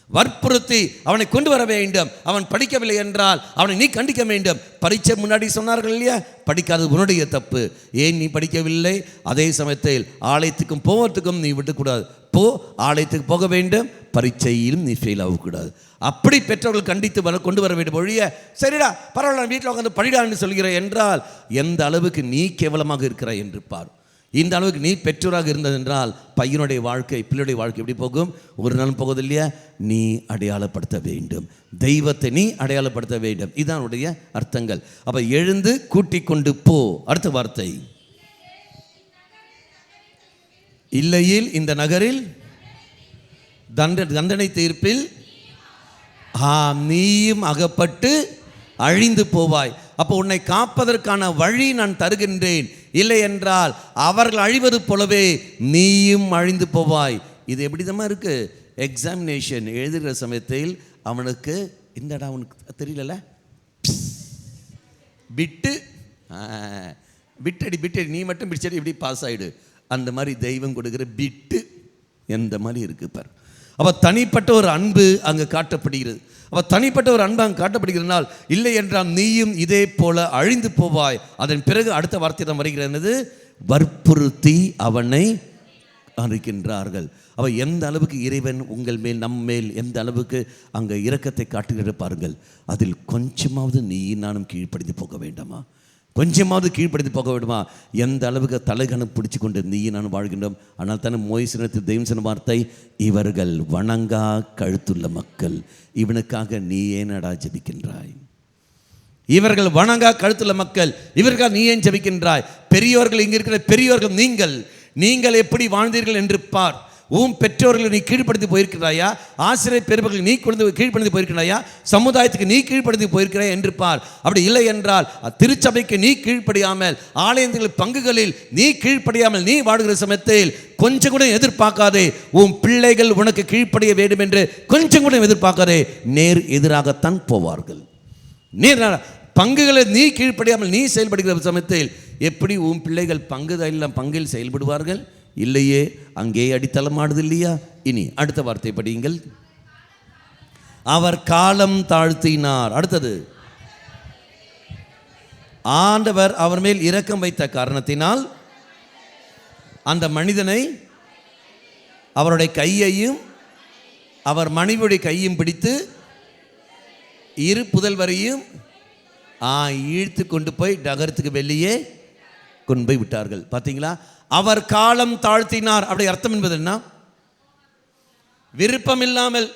வற்புறுத்தி அவனை கொண்டு வர வேண்டும். அவன் படிக்கவில்லை என்றால் அவனை நீ கண்டிக்க வேண்டும். பரீட்சை முன்னாடி சொன்னார்கள் இல்லையா, படிக்காதது உன்னுடைய தப்பு. ஏன் நீ படிக்கவில்லை? அதே சமயத்தில் ஆலயத்துக்கும் போவதுக்கும் நீ விட்டுக்கூடாது. போ, ஆலயத்துக்கு போக வேண்டும், பரீட்சையிலும் நீ ஃபெயில் ஆகக்கூடாது. அப்படி பெற்றோர்கள் கண்டித்து கொண்டு வர வேண்டும் ஒழிய சரிடா பரவாயில்ல வீட்டில் உட்காந்து படிடான்னு சொல்கிற என்றால் எந்த அளவுக்கு நீ கேவலமாக இருக்கிறாய் என்று பார். இந்த அளவுக்கு நீ பெற்றோராக இருந்ததென்றால் பையனுடைய வாழ்க்கை, பிள்ளையுடைய வாழ்க்கை எப்படி போகும்? ஒரு நாளும் போகுது இல்லையா? நீ அடையாளப்படுத்த வேண்டும், தெய்வத்தை நீ அடையாளப்படுத்த வேண்டும். இதுதான் உடைய அர்த்தங்கள். அப்போ எழுந்து கூட்டி கொண்டு போ. அடுத்த வார்த்தை, இல்லையில் இந்த நகரில் தண்டனை தீர்ப்பில் நீயும் அகப்பட்டு அழிந்து போவாய். அப்போ உன்னை காப்பதற்கான வழி நான் தருகின்றேன், இல்லை என்றால் அவர்கள் அழிவது போலவே நீயும் அழிந்து போவாய். இது எப்படி தான் இருக்கு? எக்ஸாமினேஷன் எழுதுகிற சமயத்தில் அவனுக்கு இந்தடா உனக்கு தெரியல, பிட்டு பிட்டடி பிட்டடி, நீ மட்டும் பிடிச்சடி இப்படி பாஸ் ஆகிடு. அந்த மாதிரி தெய்வம் கொடுக்குற பிட்டு எந்த மாதிரி இருக்கு பார். அப்போ தனிப்பட்ட ஒரு அன்பு அங்கே காட்டப்படுகிறது. அப்போ தனிப்பட்ட ஒரு அன்பு அங்கே காட்டப்படுகிறதுனால், இல்லை என்றால் நீயும் இதே போல அழிந்து போவாய். அதன் பிறகு அடுத்த வார்த்தை தான் வருகிறது, வற்புறுத்தி அவனை அறிக்கின்றார்கள். அவ எந்த அளவுக்கு இறைவன் உங்கள் மேல் நம் மேல் எந்த அளவுக்கு அங்கே இரக்கத்தை காட்டுகிற பாருங்கள். அதில் கொஞ்சமாவது நீ நானும் கீழ்ப்படிந்து போக வேண்டாமா? கொஞ்சமாவது கீழ்ப்படுத்தி போக வேண்டுமா? எந்த அளவுக்கு தலைகணம் பிடிச்சி கொண்டு நீ நான் வாழ்கின்றோம். ஆனால் தானே மோய்சினத்தில் தெய்வம் சொன்ன வார்த்தை, இவர்கள் வணங்கா கழுத்துள்ள மக்கள், இவனுக்காக நீ ஏனடா ஜெபிக்கின்றாய்? இவர்கள் வணங்கா கழுத்துள்ள மக்கள், இவர்கள் நீ ஏன் ஜெபிக்கின்றாய்? பெரியவர்கள் இங்கே இருக்கிற பெரியவர்கள் நீங்கள் எப்படி வாழ்ந்தீர்கள் என்று பார். உன் பெற்றோர்களை நீ கீழ்ப்படுத்தி போயிருக்கிறாயா? ஆசிரியர் பெருமக்கள் நீ கீழ்ப்படுத்தி போயிருக்கிறாயா? சமுதாயத்துக்கு நீ கீழ்ப்படுத்தி போயிருக்கிறாய் என்று பார். அப்படி இல்லை என்றால் திருச்சபைக்கு நீ கீழ்ப்படியாமல், ஆலயங்களில் பங்குகளில் நீ கீழ்ப்படியாமல் நீ வாழ்கிற சமயத்தில் கொஞ்சம் கூட எதிர்பார்க்காதே உன் பிள்ளைகள் உனக்கு கீழ்ப்படிய வேண்டும் என்று கொஞ்சம் கூட எதிர்பார்க்காதே. நேர் எதிராகத்தான் போவார்கள். நேர் பங்குகளை நீ கீழ்ப்படியாமல் நீ செயல்படுகிற சமயத்தில் எப்படி உன் பிள்ளைகள் பங்கில் செயல்படுவார்கள்? இல்லையே, அங்கே அடித்தளமாடுது இல்லையா? இனி அடுத்த வார்த்தை படியுங்கள். அவர் காலம் தாழ்த்தினார். அடுத்தது, ஆண்டவர் அவர் மேல் இரக்கம் வைத்த காரணத்தினால் அந்த மனிதனை அவருடைய கையையும் அவர் மனைவியுடைய கையும் பிடித்து இரு புதல்வரையும் இழுத்து கொண்டு போய் நகரத்துக்கு வெளியே கொண்டு போய் விட்டார்கள். பார்த்தீங்களா? அவர் காலம் தாழ்த்தினார். அப்படி அர்த்தம் என்பது என்ன? விருப்பம் இல்லாமல்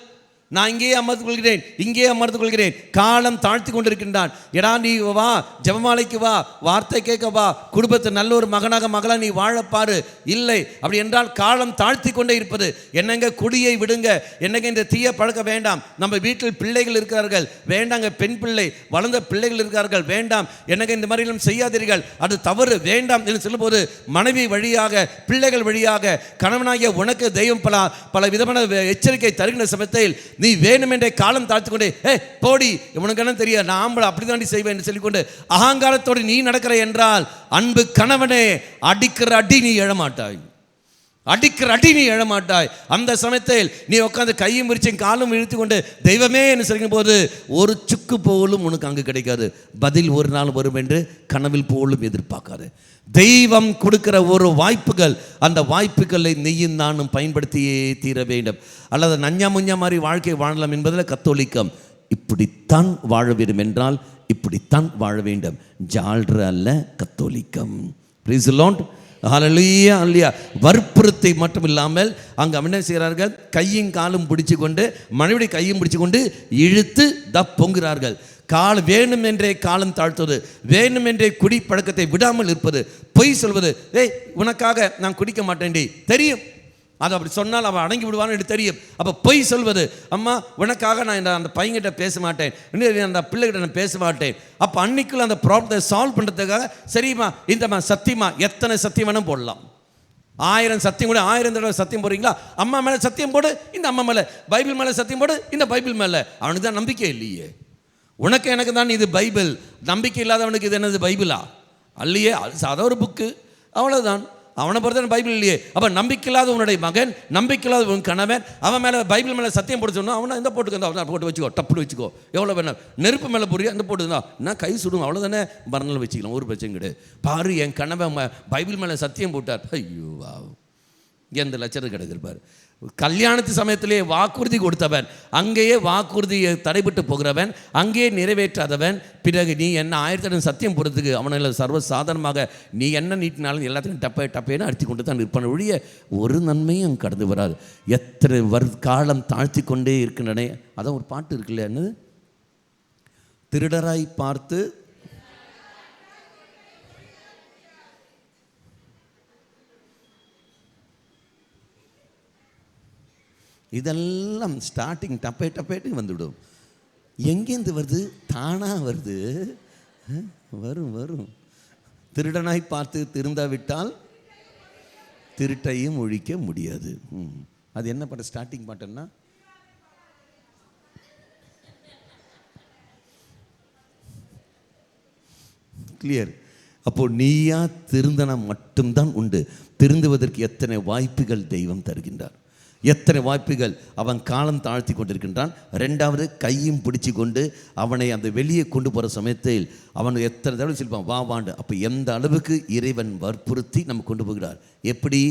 நான் இங்கே அமர்ந்து கொள்கிறேன், காலம் தாழ்த்தி கொண்டிருக்கின்றான். எடா நீ வா, ஜெபமாலைக்கு வா, வார்த்தை கேட்க வா, குடும்பத்தை நல்ல ஒரு மகனா நீ வாழப்பாரு. இல்லை, அப்படி என்றால் காலம் தாழ்த்தி கொண்டே இருப்பது. என்னங்க குடியை விடுங்க, என்னங்க இந்த தீய பழக்க வேண்டாம், நம்ம வீட்டில் பிள்ளைகள் இருக்கிறார்கள் வேண்டாங்க, பெண் பிள்ளை வளர்ந்த பிள்ளைகள் இருக்கிறார்கள் வேண்டாம், என்னங்க இந்த மாதிரிலாம் செய்யாதீர்கள், அது தவறு வேண்டாம் என்று சொல்லும்போது மனைவி வழியாக பிள்ளைகள் வழியாக கணவனாகிய உனக்கு தெய்வம் பல விதமான எச்சரிக்கை தருகின்ற சமயத்தில் நீ வேணும் என்றே காலம் தாழ்த்து கொண்டே போடி, உனக்கு என்ன தெரியாது, நான் ஆம்பளை அப்படி தாண்டி செய்வேன் என்று சொல்லிக்கொண்டு அகங்காரத்தோடு நீ நடக்கிற என்றால், அன்பு கணவனே, அடிக்கிற அடி நீ எழமாட்டாய். அந்த சமயத்தில் நீ உட்காந்து கையும் விரிச்சும் காலும் இழுத்து கொண்டு தெய்வமே என்று சொல்லும் போது ஒரு சுக்கு போலும் உனக்கு அங்கு கிடைக்காது. பதில் ஒரு நாள் வரும் என்று கனவில் போலும் எதிர்பார்க்காது. தெய்வம் கொடுக்கிற ஒரு வாய்ப்புகள், அந்த வாய்ப்புகளை நீயும் நானும் பயன்படுத்தியே தீர வேண்டும். அல்லது நஞ்சா முஞ்சா மாதிரி வாழ்க்கை வாழலாம் என்பதில் கத்தோலிக்கம். இப்படித்தான் வாழ வேண்டும் என்றால் இப்படித்தான் வாழ வேண்டும். ஜால்ற அல்ல கத்தோலிக்கம். Price the Lord. ஹல்லேலூயா, ஹல்லேலூயா. வற்புறுத்தி மட்டும் இல்லாமல் அங்கே என்ன செய்கிறார்கள்? கையும் காலும் பிடிச்சு கொண்டு, மனைவியுடைய கையும் பிடிச்சு கொண்டு இழுத்து பொங்குகிறார்கள். வேணும் என்றே காலம் தாழ்த்துவது, வேணும் என்றே குடி பழக்கத்தை விடாமல் இருப்பது, பொய் சொல்வது. உனக்காக நான் குடிக்க மாட்டேன்டி தெரியும், அது அப்படி சொன்னால் அவன் அடங்கி விடுவான்னு எனக்கு தெரியும். அப்போ பொய் சொல்வது, அம்மா உனக்காக நான் அந்த பையன்கிட்ட பேச மாட்டேன், அந்த பிள்ளைகிட்ட நான் பேச மாட்டேன். அப்போ அன்னைக்குள்ள அந்த ப்ராப்ளத்தை சால்வ் பண்ணுறதுக்காக சரிம்மா இந்தம்மா சத்தியமா, எத்தனை சத்தியம் வேணும் போடலாம், 1000 சத்தியம் கூட, 1000 தடவை சத்தியம் போடுறீங்களா? அம்மா மேலே சத்தியம் போடு, இந்த அம்மா மேலே, பைபிள் மேலே சத்தியம் போடு, இந்த பைபிள் மேலே. அவனுக்கு தான் நம்பிக்கை இல்லையே. உனக்கு எனக்கு தான் இது பைபிள், நம்பிக்கை இல்லாதவனுக்கு இது என்னது பைபிளா? அல்லையே, அது சாதாரண ஒரு புக்கு, அவ்வளோதான். அவனை பொறுத்த பைபிள் இல்லையே. அப்போ நம்பிக்கை இல்லாத உன்னுடைய மகன், நம்பிக்கை இல்லாத உன் கணவன், அவன் மேலே பைபிள் மேலே சத்தியம் போட்டு சொன்னா, அவனை இந்த போட்டுக்கு அவனை போட்டு வச்சுக்கோ, டப்புனு வச்சுக்கோ, எவ்வளோ வேணும், நெருப்பு மேலே புரியா அந்த போட்டுருந்தா நான் கை சுடும், அவ்வளோதானே, மறுநாள் வச்சுக்கலாம், ஒரு பிரச்சனை கிடையாது. பாரு என் கணவன் பைபிள் மேலே சத்தியம் போட்டார், ஐயோ வா, எந்த லட்சத்தை கிடைக்கிருப்பார். கல்யாணத்து சமயத்திலே வாக்குறுதி கொடுத்தவன், அங்கேயே வாக்குறுதியை தடைபட்டு போகிறவன், அங்கேயே நிறைவேற்றாதவன், பிறகு நீ என்ன 1000 சத்தியம் போடுறதுக்கு அவனை சர்வ சாதாரணமாக நீ என்ன நீட்டினாலும் எல்லாத்தையும் டப்பேன்னு அடித்து கொண்டு தான் நிற்பான ஒழிய ஒரு நன்மையும் கடந்து வராது. எத்தனை காலம் தாழ்த்தி கொண்டே இருக்கின்றன. அதான் ஒரு பாட்டு இருக்குல்ல, என்ன, திருடராய் பார்த்து இதெல்லாம் ஸ்டார்டிங் டப்பேட்டு வந்துவிடும். எங்கேருந்து வருது? தானாக வருது. வரும். திருடனாய் பார்த்து திருந்தாவிட்டால் திருட்டையும் ஒழிக்க முடியாது. அது என்ன பாட்டு? ஸ்டார்டிங் பாட்டுன்னா கிளியர். அப்போது நீயா திருந்தனா மட்டும்தான் உண்டு. திருந்துவதற்கு எத்தனை வாய்ப்புகள் தெய்வம் தருகின்றார், எத்தனை வாய்ப்புகள். அவன் காலம் தாழ்த்தி கொண்டிருக்கின்றான். ரெண்டாவது கையும் பிடிச்சி கொண்டு அவனை அந்த வெளியே கொண்டு போகிற சமயத்தில் அவன் எத்தனை தடவை சொல்லுவான் வா வாண்டு. அப்போ எந்த அளவுக்கு இறைவன் வற்புறுத்தி நம்ம கொண்டு போகிறார். எப்படி?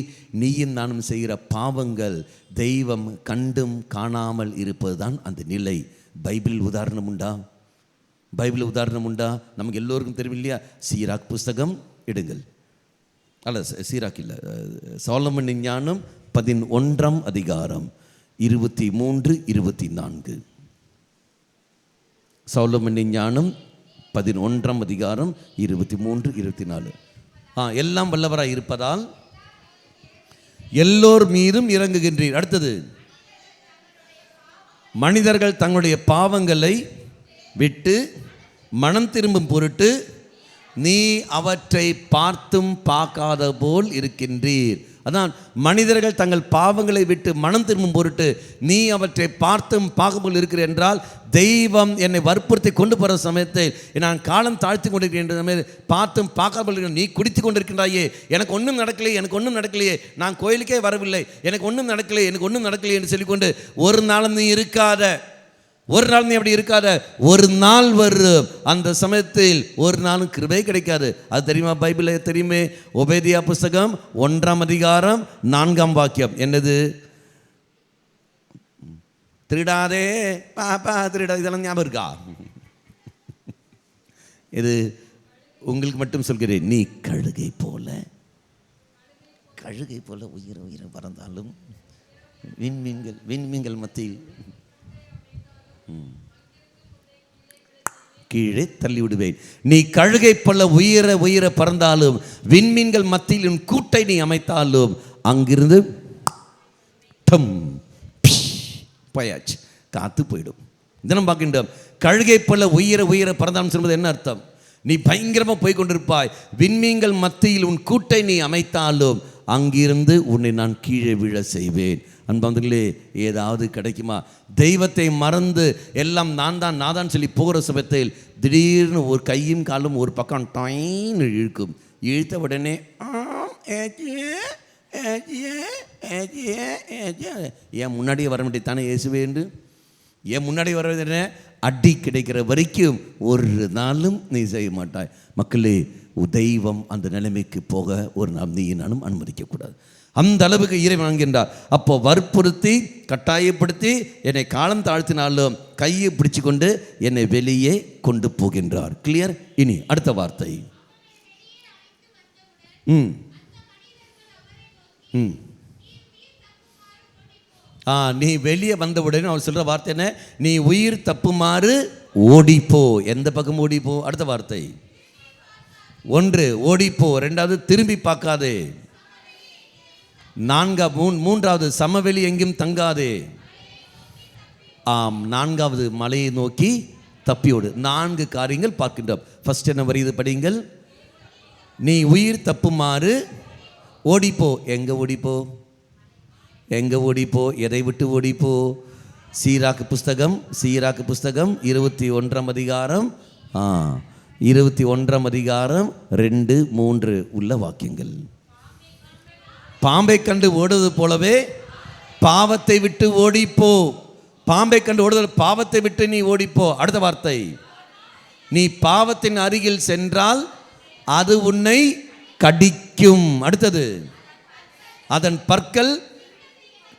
நீயும் நானும் செய்கிற பாவங்கள் தெய்வம் கண்டும் காணாமல் இருப்பது தான் அந்த நிலை. பைபிளில் உதாரணம் உண்டா? பைபிளில் உதாரணம் உண்டா? நமக்கு எல்லோருக்கும் தெரியும் இல்லையா? சீராக் புஸ்தகம் எடுங்கள். அல்ல, சீராக் இல்லை, சாலமனின் ஞானம் 11ஆம் அதிகாரம் 23, 24. சாலமனின் ஞானம் 11ஆம் அதிகாரம் 23, 24. எல்லாம் வல்லவராய் இருப்பதால் எல்லோர் மீதும் இறங்குகின்றீர். அடுத்தது, மனிதர்கள் தங்களுடைய பாவங்களை விட்டு மனம் திரும்பும் பொருட்டு நீ அவற்றை பார்த்தும் பார்க்காத போல் இருக்கின்றீர். அதான், மனிதர்கள் தங்கள் பாவங்களை விட்டு மனம் திரும்பும் பொருட்டு நீ அவற்றை பார்த்தும் பார்க்காமல் இருக்கிற என்றால், தெய்வம் என்னை வற்புறுத்தி கொண்டு போகிற சமயத்தில் நான் காலம் தாழ்த்தி கொண்டிருக்கிறேன். பார்த்தும் பார்க்காமல் இருக்கிற நீ குடித்து கொண்டிருக்கின்றாயே, எனக்கு ஒன்றும் நடக்கலையே, எனக்கு ஒன்றும் நடக்கலையே, நான் கோயிலுக்கே வரவில்லை, எனக்கு ஒன்றும் நடக்கலையே, எனக்கு ஒன்றும் நடக்கலையே என்று சொல்லிக்கொண்டு ஒரு நாளும் நீ இருக்காத. ஒரு நாள் நீ அப்படி இருக்காத. ஒரு நாள் வரும், அந்த சமயத்தில் ஒரு நாளும் கிருபை கிடைக்காது. அது தெரியுமா? பைபிளில் தெரியுமே. ஒபேதியா புஸ்தகம் 1ஆம் அதிகாரம் 4ஆம் வாக்கியம் என்னது? திருடாதே பாப்பா திருடா, இதெல்லாம் ஞாபகம் இருக்கா? இது உங்களுக்கு மட்டும் சொல்கிறேன். நீ கழுகை போல உயிர உயிர பறந்தாலும் விண்மீன்கள் மத்தியில் கீழே தள்ளி விடுவேன். நீ கழுகை போல உயிர உயிர பறந்தாலும் விண்மீன்கள் மத்தியில் உன் கூட்டை நீ அமைத்தாலும் அங்கிருந்து போயாச்சு, காத்து போயிடும். தினம் பார்க்கின்றோம். கழுகை போல உயிர உயிர பறந்தாலும் சொல்வது என்ன அர்த்தம்? நீ பயங்கரமாக போய் கொண்டிருப்பாய். விண்மீன்கள் மத்தியில் உன் கூட்டை நீ அமைத்தாலும் அங்கிருந்து உன்னை நான் கீழே விழ செய்வேன். அன்பாந்தர்களே, ஏதாவது கிடைக்குமா? தெய்வத்தை மறந்து எல்லாம் நான் தான் சொல்லி போகிற சமயத்தில் திடீர்னு ஒரு கையும் காலும் ஒரு பக்கம் டாயின்னு இழுக்கும். இழுத்த உடனே ஏன் முன்னாடியே வர வேண்டியதானே இயேசுவே என்று? ஏன் முன்னாடி வர வேண்டிய அடி கிடைக்கிற வரைக்கும் ஒரு நாளும் நீ செய்ய மாட்டாய். மக்களே, தெய்வம் அந்த நிலைமைக்கு போக ஒரு நாள் நீ நானும் அனுமதிக்கக்கூடாது. அந்த அளவுக்கு இறைவன் வாங்குகின்றார். அப்போ வற்புறுத்தி கட்டாயப்படுத்தி என்னை காலம் தாழ்த்தினாலும் கையை பிடிச்சு கொண்டு என்னை வெளியே கொண்டு போகின்றார். கிளியர்? இனி அடுத்த வார்த்தை. நீ வெளியே வந்த உடனே அவர் சொல்ற வார்த்தை என்ன? நீ உயிர் தப்புமாறு ஓடிப்போ. எந்த பக்கம் ஓடிப்போ? அடுத்த வார்த்தை. 1 ஓடிப்போ, 2வது திரும்பி பார்க்காதே, 3வது சமவெளி எங்கும் தங்காதே, 4வது மலையை நோக்கி தப்பியோடு. 4 காரியங்கள் பார்க்கின்றோம். ஃபர்ஸ்ட் என்ன வருது படிங்கள். நீ உயிர் தப்புமாறு ஓடிப்போ. எங்க ஓடிப்போ? எதை விட்டு ஓடிப்போ? சீராக்கு புஸ்தகம் 21ஆம் அதிகாரம் 21ஆம் அதிகாரம் 2, 3 உள்ள வாக்கியங்கள். பாம்பை கண்டு ஓடுவது போலவே பாவத்தை விட்டு ஓடிப்போ. பாம்பை கண்டு ஓடுவது, பாவத்தை விட்டு நீ ஓடிப்போ. அடுத்த வார்த்தை, நீ பாவத்தின் அருகில் சென்றால் அது உன்னை கடிக்கும். அடுத்தது, அதன் பற்கள்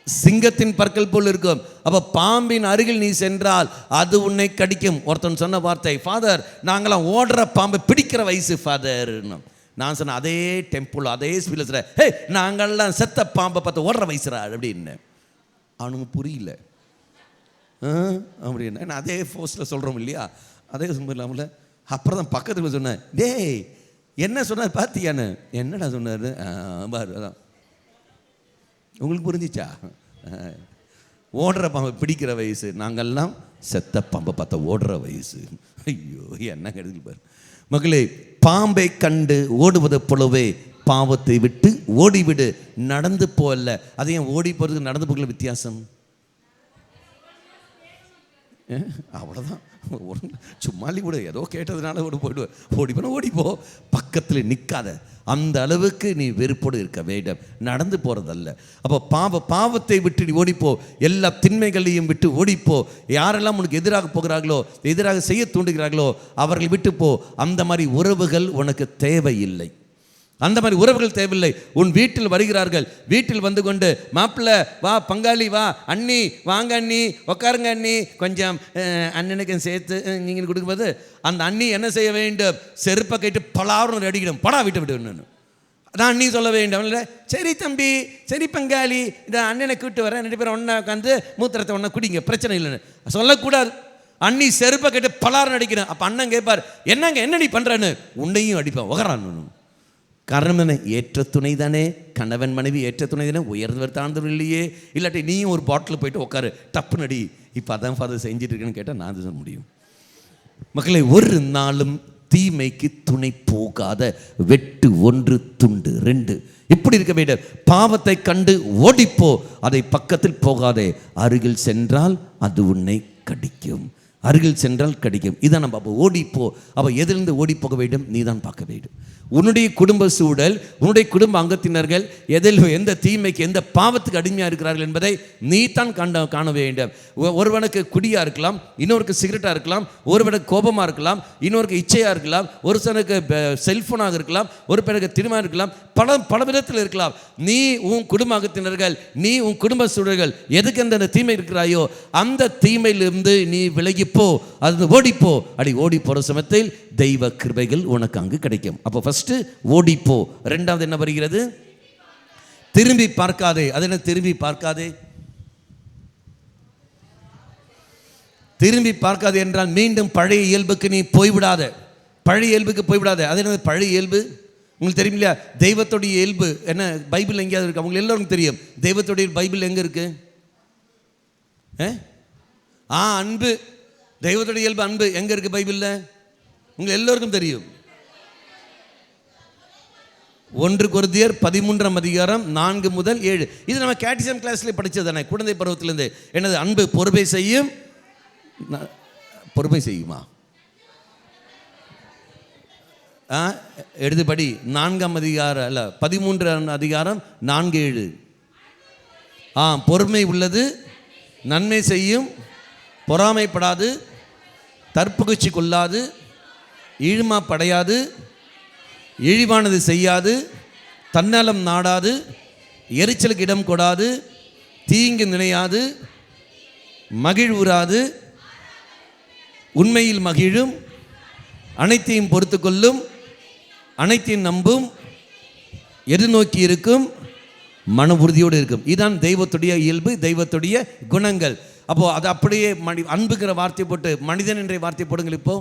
சிங்கத்தின் பற்கள் போல் இருக்கும். அப்போ பாம்பின் அருகில் நீ சென்றால் அது உன்னை கடிக்கும். ஒருத்தன் சொன்ன வார்த்தை, ஃபாதர் நாங்களாம் ஓடுற பாம்பை பிடிக்கிற வயசு ஃபாதர். நான் சொன்னேன், அதே டெம்பிள் அதே ஸ்பீடில், ஹே நாங்கள்லாம் செத்த பாம்பை பார்த்து ஓடுற வயசுரா அப்படின்னு. அவனுக்கு புரியல அப்படின்னு. நான் அதே ஃபோர்ஸில் சொல்கிறோம் இல்லையா, அதே இல்லாமல் அப்புறம் தான் பக்கத்தில் சொன்னேன், டேய் என்ன சொன்னார் பார்த்தியான்னு. என்னடா சொன்னார் பாரு, அதான் உங்களுக்கு புரிஞ்சிச்சா? ஓடுற பாம்பை பிடிக்கிற வயசு, நாங்கள்லாம் செத்த பாம்பை பார்த்த ஓடுற வயசு. ஐயோ என்ன கெடுதல் பாரு மக்களே. பாம்பை கண்டு ஓடுவதை போலவே பாவத்தை விட்டு ஓடிவிடு. நடந்து போகல. அதையும் ஓடி போகிறதுக்கு நடந்து போகல வித்தியாசம். அவ்வளோதான். சும்மாலி கூட ஏதோ கேட்டதுனால ஓடிப்போ பக்கத்தில் நிற்காத. அந்த அளவுக்கு நீ வெறுப்போடு இருக்க வேண்டும், நடந்து போகிறதல்ல. அப்போ பாவத்தை விட்டு நீ ஓடிப்போ, எல்லா திண்மைகளையும் விட்டு ஓடிப்போ. யாரெல்லாம் உனக்கு எதிராக போகிறார்களோ, எதிராக செய்ய தூண்டுகிறார்களோ அவர்கள் விட்டு போ. அந்த மாதிரி உறவுகள் உனக்கு தேவையில்லை. அந்த மாதிரி உறவுகள் தேவையில்லை. உன் வீட்டில் வருகிறார்கள், வீட்டில் வந்து கொண்டு மாப்பிள்ளை வா, பங்காளி வா, அண்ணி வாங்க, அண்ணி உட்காருங்க, அண்ணி கொஞ்சம் அண்ணனுக்கு சேர்த்து நீங்கள் கொடுக்கும்போது அந்த அண்ணி என்ன செய்ய வேண்டும்? செருப்பை கேட்டு பலாரும் அடிக்கணும், படா விட்டு விட்டு அதான் அண்ணி சொல்ல வேண்டும். இல்லை சரி தம்பி, சரி பங்காளி, இதை அண்ணனை கூப்பிட்டு வரேன், 2 பேரும் ஒன்றா உட்காந்து மூத்திரத்தை ஒன்றா குடிங்க, பிரச்சனை இல்லைன்னு சொல்லக்கூடாது. அண்ணி செருப்பை கேட்டு பலாரும் அடிக்கணும். அப்போ அண்ணன் கேட்பார், என்னங்க என்ன நீ பண்ணுறன்னு? உன்னையும் அடிப்பான், உகரான்னு. காரணம் என்ன? ஏற்ற துணை தானே. கணவன் மனைவி ஏற்ற துணை தானே. உயர்ந்தவர் தாழ்ந்தவர் இல்லையே. இல்லாட்டி நீயும் ஒரு பாட்டில் போயிட்டு உட்காரு, டப்புன்னு அடி. இப்போ அதான் ஃபாதர் செஞ்சுட்டு இருக்கேன்னு கேட்டால் நான் சொல்ல முடியும். மக்களை, ஒரு நாளும் தீமைக்கு துணை போகாத. வெட்டு 1 துண்டு 2 இப்படி இருக்க வேண்டும். பாவத்தை கண்டு ஓடிப்போ, அதை பக்கத்தில் போகாதே. அருகில் சென்றால் அது உன்னை கடிக்கும். அருகில் சென்றால் கடிக்கும். இதான் நம்ம அப்போ ஓடிப்போ. அப்போ எதிலிருந்து ஓடி போக வேண்டும்? நீ தான் பார்க்க வேண்டும். உன்னுடைய குடும்ப சூழல், உன்னுடைய குடும்ப அங்கத்தினர்கள் எந்த தீமைக்கு, எந்த பாவத்துக்கு அடிமையாக இருக்கிறார்கள் என்பதை நீ தான் காண வேண்டும். ஒருவனுக்கு குடியாக இருக்கலாம், இன்னொருக்கு சிகரெட்டாக இருக்கலாம், ஒருவனுக்கு கோபமாக இருக்கலாம், இன்னொருக்கு இச்சையாக இருக்கலாம், ஒரு சிலருக்கு செல்ஃபோனாக இருக்கலாம், ஒரு பிறகு திரும்ப இருக்கலாம், பல விதத்தில் இருக்கலாம். நீ உன் குடும்ப அங்கத்தினர்கள், நீ உன் குடும்ப சூழல்கள் எதுக்கு அந்த தீமை இருக்கிறாயோ அந்த தீமையிலிருந்து நீ விலகிப்போ, அது ஓடிப்போ. ஓடி போகிற சமயத்தில் தெய்வ கிருபைகள் உனக்கு அங்கு கிடைக்கும். அப்போ ஃபர்ஸ்ட் ஓடிப்போ. 2வது என்ன வருகிறது? திரும்பி பார்க்காதே. அது என்ன திரும்பி பார்க்காதே? திரும்பி பார்க்காதே என்றால் மீண்டும் பழைய இயல்புக்கு நீ போய்விடாத. பழைய இயல்புக்கு போய்விடாத. அது என்ன பழைய இயல்பு? உங்களுக்கு தெரியும் இல்லையா? தெய்வத்துடைய இயல்பு என்ன பைபிள் எங்கேயாவது இருக்கு? உங்களுக்கு எல்லோருக்கும் தெரியும். தெய்வத்துடைய பைபிள் எங்கே இருக்கு? அன்பு. தெய்வத்துடைய இயல்பு அன்பு எங்கே இருக்கு பைபிளில்? உங்களுக்கு எல்லோருக்கும் தெரியும். 1 கொரிந்தியர் 13ஆம் அதிகாரம் 4 முதல் 7. இது நம்ம கேட்டிசம் கிளாஸ்ல படிச்சது தானே, குழந்தை பருவத்திலிருந்து. என்னது? அன்பு பொறுமை செய்யும். பொறுமை செய்யுமா? எடுத்துபடி 4ஆம் அதிகாரம் அல்ல, 13ஆம் அதிகாரம் 4-7. பொறுமை உள்ளது, நன்மை செய்யும், பொறாமைப்படாது, தற்புகழ்ச்சி கொள்ளாது, ஈழ்மா படையாது, இழிவானது செய்யாது, தன்னலம் நாடாது, எரிச்சலுக்கு இடம் கொடாது, தீங்கு நினையாது, மகிழ்வுறாது, உண்மையில் மகிழும், அனைத்தையும் பொறுத்து கொள்ளும், அனைத்தையும் நம்பும், எதிர்நோக்கி இருக்கும், மன உறுதியோடு இருக்கும். இதுதான் தெய்வத்துடைய இயல்பு, தெய்வத்துடைய குணங்கள். அப்போது அது அப்படியே அன்புங்கிற வார்த்தையை போட்டு மனிதன் என்ற வார்த்தையை போடுங்கள். இப்போ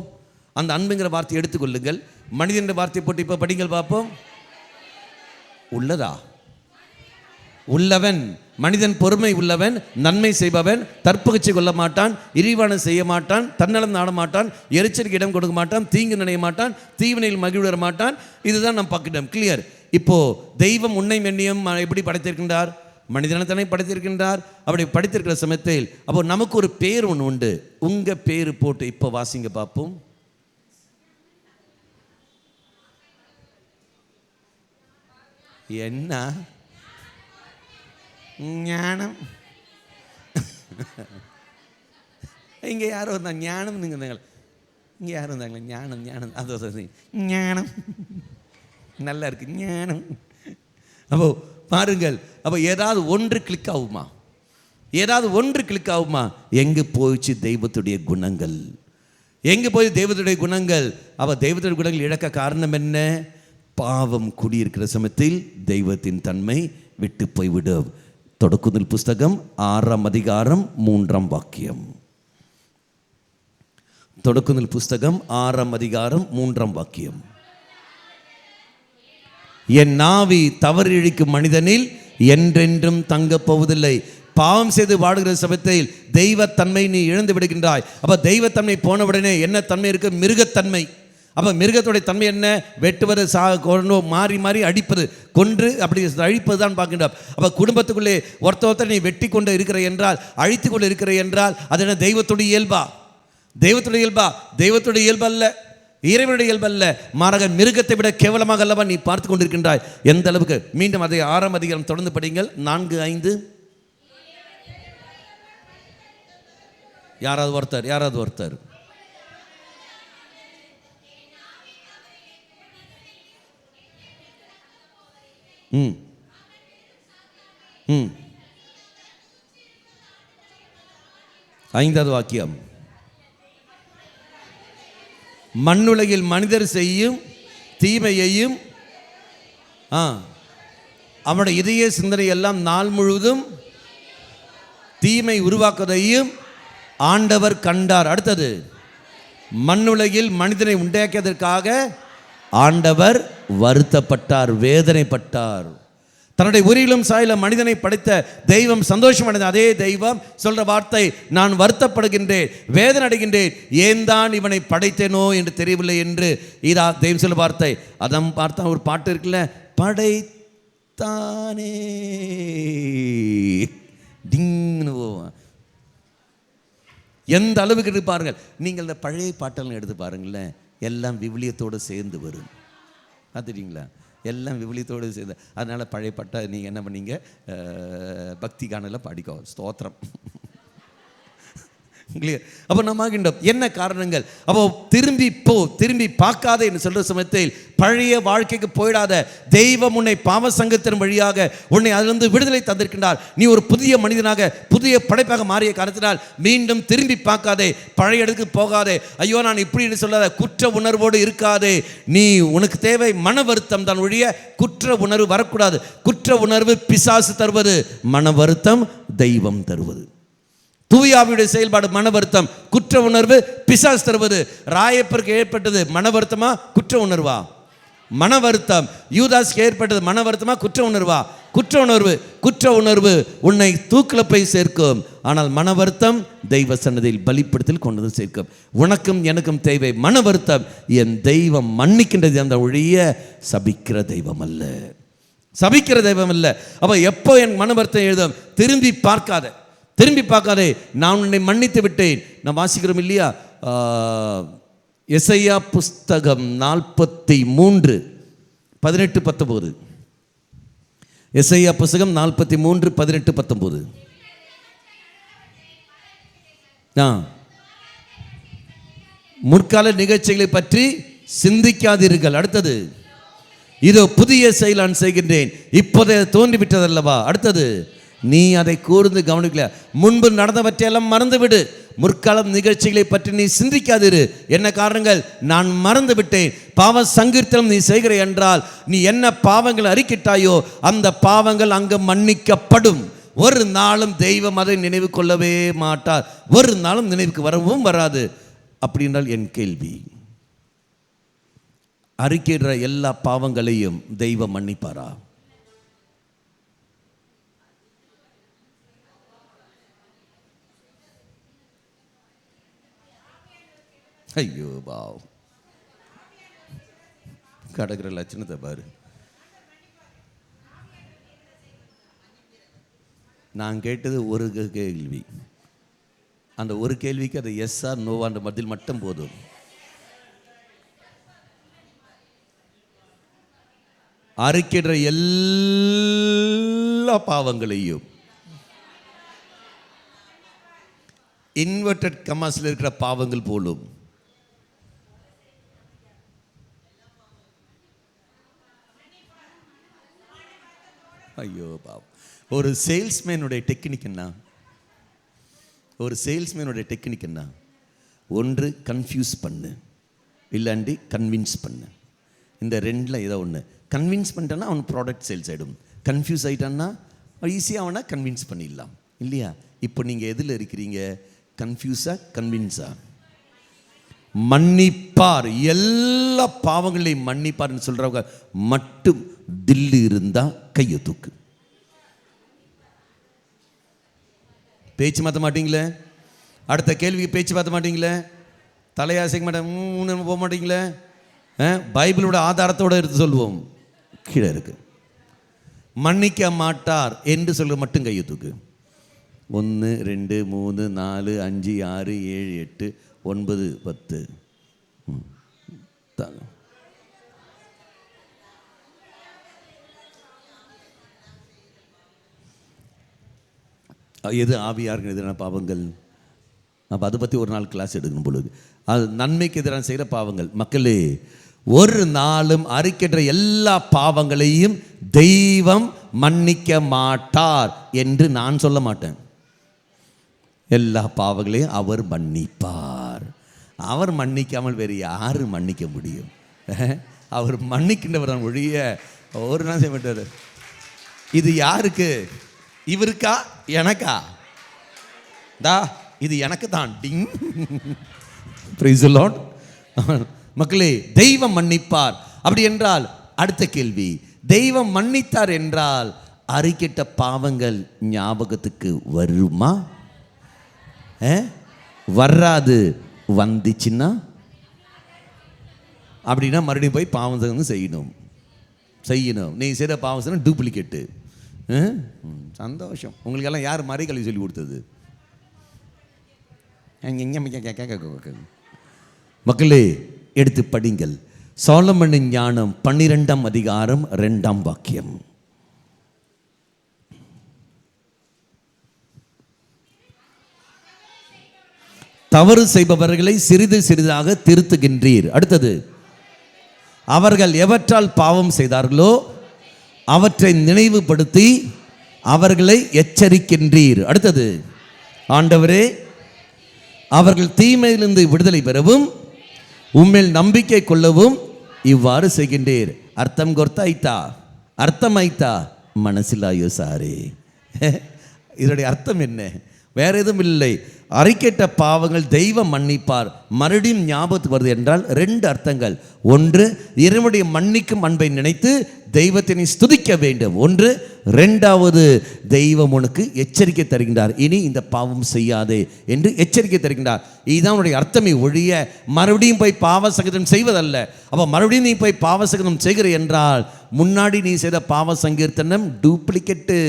அந்த அன்புங்கிற வார்த்தையை எடுத்துக்கொள்ளுங்கள். மனிதன் என்ற வார்த்தையை போட்டு இப்போ படிங்கள் பார்ப்போம். உள்ளதா? உள்ளவன். மனிதன் பொறுமை உள்ளவன், நன்மை செய்பவன், தற்புகழ்ச்சி கொள்ள மாட்டான், இழிவான செய்ய மாட்டான், தன்னலம் நாட மாட்டான், எரிச்சலுக்கு இடம் கொடுக்க மாட்டான், தீங்கு நினைய மாட்டான், தீவினையில் மகிழ்வுற மாட்டான். இதுதான் நம்ம பார்க்கிட்டோம். கிளியர். இப்போ தெய்வம் உன்னை மென்னியும் எப்படி படைத்திருக்கின்றார்? மனிதனத்தனை படைத்திருக்கின்றார். அப்படி படைத்திருக்கிற சமயத்தில் அப்போ நமக்கு ஒரு பேர் ஒன்று உண்டு. உங்கள் பேர் போட்டு இப்போ வாசிங்க பார்ப்போம். என்ன ஞானம்? இங்கே யாரும் வந்தாங்க ஞானம். நீங்கள் இருந்தாங்க இங்கே யாரும் இருந்தாங்களே ஞானம் ஞானம். அது ஞானம் நல்லா இருக்கு ஞானம். அப்போ பாருங்கள், அப்போ ஏதாவது ஒன்று கிளிக் ஆகுமா? ஏதாவது ஒன்று கிளிக் ஆகுமா? எங்கே போயிடுச்சு தெய்வத்துடைய குணங்கள்? எங்கே போய் தெய்வத்துடைய குணங்கள்? அப்போ தெய்வத்துடைய குணங்கள் இழக்க காரணம் என்ன? பாவம் குடியிருக்கிற சமயத்தில் தெய்வத்தின் தன்மை விட்டு போய்விடும். தொடக்குதல் புஸ்தகம் 6ஆம் அதிகாரம் 3ஆம் வாக்கியம். தொடக்குதல் புஸ்தகம் 6ஆம் அதிகாரம் 3ஆம் வாக்கியம். என் நாவி தவறு இழிக்கும் மனிதனில் என்றென்றும் தங்கப் போவதில்லை. பாவம் செய்து வாடுகிற சமயத்தில் தெய்வத்தன்மை நீ இழந்து விடுகின்றாய். அப்போ தெய்வத்தன்மை போனவுடனே என்ன தன்மை இருக்கு? மிருகத்தன்மை. அப்போ மிருகத்துடைய தன்மை என்ன? வெட்டுவது, மாறி மாறி அடிப்பது, கொன்று அப்படி அழிப்பது தான் பார்க்கின்றோம். அப்போ குடும்பத்துக்குள்ளே ஒருத்தர் நீ வெட்டி கொண்டு இருக்கிற என்றால், அழித்து கொண்டு இருக்கிற என்றால் அது என்ன? தெய்வத்துடைய இயல்பா? தெய்வத்துடைய இயல்பா? தெய்வத்துடைய இயல்பு அல்ல, இறைவனுடைய இயல்பு அல்ல. மாறாக மிருகத்தை விட கேவலமாக அல்லவா நீ பார்த்து கொண்டிருக்கின்றாய். எந்த அளவுக்கு? மீண்டும் அதை 6ஆம் அதிகாரம் தொடர்ந்து படிங்கள், 4-5. யாராவது ஒருத்தர் ம் ம் 5வது வாக்கியம். மண்ணுலகில் மனிதர் செய்யும் தீமையையும் அவனுடைய இதய சிந்தனை எல்லாம் நாள் முழுவதும் தீமை உருவாக்குவதையும் ஆண்டவர் கண்டார். அடுத்தது, மண்ணுலகில் மனிதனை உண்டாக்கியதற்காக ஆண்டவர் வருத்தப்பட்டார், வேதனைப்பட்டார். தன்னுடைய உரியிலும் சாயலும் மனிதனை படைத்த தெய்வம் சந்தோஷம் அடைந்த அதே தெய்வம் சொல்ற வார்த்தை, நான் வருத்தப்படுகின்றேன், வேதனை அடைகின்றேன், ஏன் தான் இவனை படைத்தேனோ என்று தெரியவில்லை என்று இதா தெய்வம் சொல்ல வார்த்தை. அதான் பார்த்தா ஒரு பாட்டு இருக்குல்ல, படைத்தானே டிங்னு போவான். எந்த அளவுக்கு எடுத்து பாருங்கள். நீங்கள் இந்த பழைய பாட்டெல்லாம் எடுத்து பாருங்களேன், எல்லாம் விவிலியத்தோடு சேர்ந்து வரும். பார்த்துட்டீங்களா? எல்லாம் விவிலியத்தோடு சேர்ந்து. அதனால் பழைய பாட்டை நீங்கள் என்ன பண்ணீங்க? பக்தி கானெல்லாம் பாடிக்கோ, ஸ்தோத்திரம். கிளியர். அப்போ நம்ம ஆகின்றோம். என்ன காரணங்கள்? அப்போ திரும்பி பார்க்காத என்று சொல்கிற சமயத்தில் பழைய வாழ்க்கைக்கு போயிடாத. தெய்வம் உன்னை பாவ சங்கத்தின் வழியாக உன்னை அதிலிருந்து விடுதலை தந்திருக்கின்றார். நீ ஒரு புதிய மனிதனாக, புதிய படைப்பாக மாறிய காரணத்தினால் மீண்டும் திரும்பி பார்க்காதே, பழைய இடத்துக்கு போகாதே. ஐயோ நான் இப்படி என்று சொல்லாத, குற்ற உணர்வோடு இருக்காதே. நீ உனக்கு தேவை மன வருத்தம் தான் ஒழிய குற்ற உணர்வு வரக்கூடாது. குற்ற உணர்வு பிசாசு தருவது, மன வருத்தம் தெய்வம் தருவது. தூயாவியுடைய செயல்பாடு மன வருத்தம், குற்ற உணர்வு பிசாசு தருவது. ராயப்பருக்கு ஏற்பட்டது மன வருத்தமா குற்ற உணர்வா? மன வருத்தம். யூதாஸ்க்கு ஏற்பட்டது மன வருத்தமா குற்ற உணர்வா? குற்ற உணர்வு உன்னை தூக்கில் போய் சேர்க்கும். ஆனால் மன வருத்தம் தெய்வ சன்னதியில் பலிப்படுத்தல் கொண்டு வந்து சேர்க்கும். உனக்கும் எனக்கும் தேவை மன வருத்தம். என் தெய்வம் மன்னிக்கின்றது அந்த ஒழிய சபிக்கிற தெய்வம் அல்ல, சபிக்கிற தெய்வம் அல்ல. அப்போ எப்போ என் மன வருத்தம் எழுதும்? திரும்பி பார்க்காதே, நான் உன்னை மன்னித்து விட்டேன். நான் வாசிக்கிறோம் இல்லையா? எசையா புஸ்தகம் 43:18-19. எசையா புஸ்தகம் 43:18-19. முற்கால நிகழ்ச்சிகளை பற்றி சிந்திக்காதீர்கள். அடுத்தது, இதோ புதிய செயல் நான் செய்கின்றேன், இப்போதே தோன்றிவிட்டதல்லவா. அடுத்தது, நீ அதை கூர்ந்து கவனிக்கல, முன்பு நடந்தவற்றையெல்லாம் மறந்துவிடு, முற்காலம் நிகழ்ச்சிகளை பற்றி நீ சிந்திக்காதிரு. என்ன காரணங்கள்? நான் மறந்து விட்டேன். பாவ சங்கீர்த்தனம் நீ செய்கிற என்றால், நீ என்ன பாவங்கள் அறிக்கிட்டாயோ அந்த பாவங்கள் அங்கு மன்னிக்கப்படும். ஒரு நாளும் தெய்வம் அதை நினைவு கொள்ளவே மாட்டார், ஒரு நாளும் நினைவுக்கு வரவும் வராது. அப்படி என்றால் என் கேள்வி, அறிக்கிற எல்லா பாவங்களையும் தெய்வம் மன்னிப்பாரா? ஐயோ பாவ், கடக்கிற லட்சணத்தை பாரு. நான் கேட்டது ஒரு கேள்வி, அந்த ஒரு கேள்விக்கு அது எஸ் ஆர் நோவான்ற பதில் மட்டும் போதும். அறிக்கிற எல்லா பாவங்களையும், இன்வெர்டட் கமாஸில் இருக்கிற பாவங்கள் போலும். ஐயோ பாவம். ஒரு சேல்ஸ்மேனுடைய டெக்னிக் என்ன? ஒன்று கன்ஃபியூஸ் பண்ணு, இல்லாண்டி கன்வின்ஸ் பண்ணு. இந்த ரெண்டில் ஏதோ ஒன்று. கன்வின்ஸ் பண்ணிட்டான்னா அவன் ப்ராடக்ட் சேல்ஸ் ஆகிடும். கன்ஃபியூஸ் ஆகிட்டான்னா ஈஸியாக அவனை கன்வின்ஸ் பண்ணிடலாம் இல்லையா? இப்போ நீங்கள் எதில் இருக்கிறீங்க? கன்ஃபியூஸா கன்வின்ஸா? மன்னிப்பார், எல்லா பாவங்களையும் மன்னிப்பார்னு சொல்கிறவங்க மட்டும் தில்லு இருந்தால் கையை தூக்கு. பேச்சு மாற்ற மாட்டீங்களே, அடுத்த கேள்விக்கு பேச்சு மாற்ற மாட்டீங்களே, தலையாசைக்க மாட்டேன் போக மாட்டீங்களே, பைபிளோட ஆதாரத்தோடு எடுத்து சொல்லுவோம். கீழே இருக்கு. மன்னிக்க மாட்டார் என்று சொல்ல மட்டும் கையை தூக்கு. 1 2 3 4 5 6 7 8 9 10. எது ஆவியாருக்கு எதிரான பாவங்கள்? அப்போ அதை பற்றி ஒரு நாள் கிளாஸ் எடுக்கணும் பொழுது. அது நன்மைக்கு எதிரான செய்கிற பாவங்கள். மக்களே, ஒரு நாளும் அறிக்கின்ற எல்லா பாவங்களையும் தெய்வம் மன்னிக்க மாட்டார் என்று நான் சொல்ல மாட்டேன். எல்லா பாவங்களையும் அவர் மன்னிப்பார். அவர் மன்னிக்காமல் வேறு யார் மன்னிக்க முடியும்? அவர் மன்னிக்கின்றவர் தான் ஒழிய ஒரு நாள் செய்ய மாட்டார். இது யாருக்கு? இவருக்கா எனக்கா? இது எனக்கு தான். டிங். Praise the Lord. மக்களே, தெய்வம் மன்னிப்பார். அப்படி என்றால் அடுத்த கேள்வி, தெய்வம் மன்னித்தார் என்றால் அறிக்கிட்ட பாவங்கள் ஞாபகத்துக்கு வருமா? வராது. வந்துச்சுன்னா அப்படின்னா மறுபடியும் போய் பாவம் செய்யணும். நீ செய்த பாவம் டூப்ளிகேட்டு. சந்தோஷம். உங்களுக்கெல்லாம் யார் மறை கல்வி சொல்லி கொடுத்தது? மக்களே, எடுத்து படிங்கள். சாலமனின் ஞானம் 12ஆம் அதிகாரம் 2ஆம் வாக்கியம். தவறு செய்பவர்களை சிறிது சிறிதாக திருத்துகின்றீர். அடுத்தது, அவர்கள் எவற்றால் பாவம் செய்தார்களோ அவற்றை நினைவுபடுத்தி அவர்களை எச்சரிக்கின்றீர். அடுத்தது, ஆண்டவரே, அவர்கள் தீமையிலிருந்து விடுதலை பெறவும் உம்மேல் நம்பிக்கை கொள்ளவும் இவ்வாறு செய்கின்றீர். அர்த்தம் கொர்த்தாய்த்தா, அர்த்தமாய்த்தா, மனசிலாயோ சாரே. இதனுடைய அர்த்தம் என்ன? வேற எதுவும் இல்லை. அறிக்கையிட்ட பாவங்கள் தெய்வம் மன்னிப்பார். மறுபடியும் ஞாபகத்துக்கு வருது என்றால் 2 அர்த்தங்கள். ஒன்று, இறைவனுடைய மன்னிக்கும் அன்பை நினைத்து தெய்வத்தினை ஸ்துதிக்க வேண்டும். ஒன்று. 2வது, தெய்வம் உனக்கு எச்சரிக்கை தருகின்றார், இனி இந்த பாவம் செய்யாதே என்று எச்சரிக்கை தருகின்றார். இதுதான் உன்னுடைய அர்த்தமே ஒழிய மறுபடியும் போய் பாவ சங்கீதம் செய்வதல்ல. அப்போ மறுபடியும் நீ போய் பாவ சங்கீதம் செய்கிற என்றால் முன்னாடி நீ செய்த பாவ சங்கீர்த்தனம் டூப்ளிகேட்டு.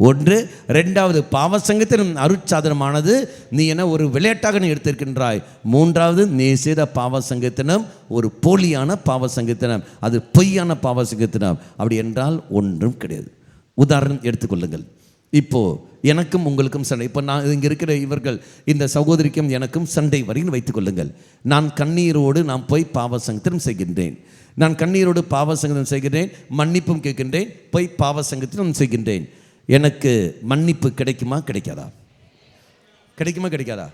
ஒன்று. 2வது, பாவ சங்கீர்த்தனம் அருட்சாதனமானது நீ என்ன ஒரு விளையாட்டாக நீ எடுத்திருக்கின்றாய். 3வது, நீ செய்த பாவ சங்கீர்த்தனம் ஒரு போலியான பாவ சங்கீர்த்தனம், அது பொய்யான பாவ சங்கீர்த்தனம். அப்படி என்றால் ஒன்றும் கிடையாது. உதாரணம் எடுத்துக்கொள்ளுங்கள். இப்போது எனக்கும் உங்களுக்கும் சண்டை. இப்போ நான் இங்கே இருக்கிற இவர்கள், இந்த சகோதரிக்கும் எனக்கும் சண்டை வரைக்கும் வைத்துக் கொள்ளுங்கள். நான் கண்ணீரோடு நான் போய் பாவ சங்கீர்த்தனம் செய்கின்றேன். நான் கண்ணீரோடு பாவ சங்கீர்த்தனம் செய்கின்றேன், மன்னிப்பும் கேட்கின்றேன், போய் பாவ சங்கீர்த்தனம் செய்கின்றேன். எனக்கு மன்னிப்பு கிடைக்குமா கிடைக்காதா? கிடைக்குமா கிடைக்காதா?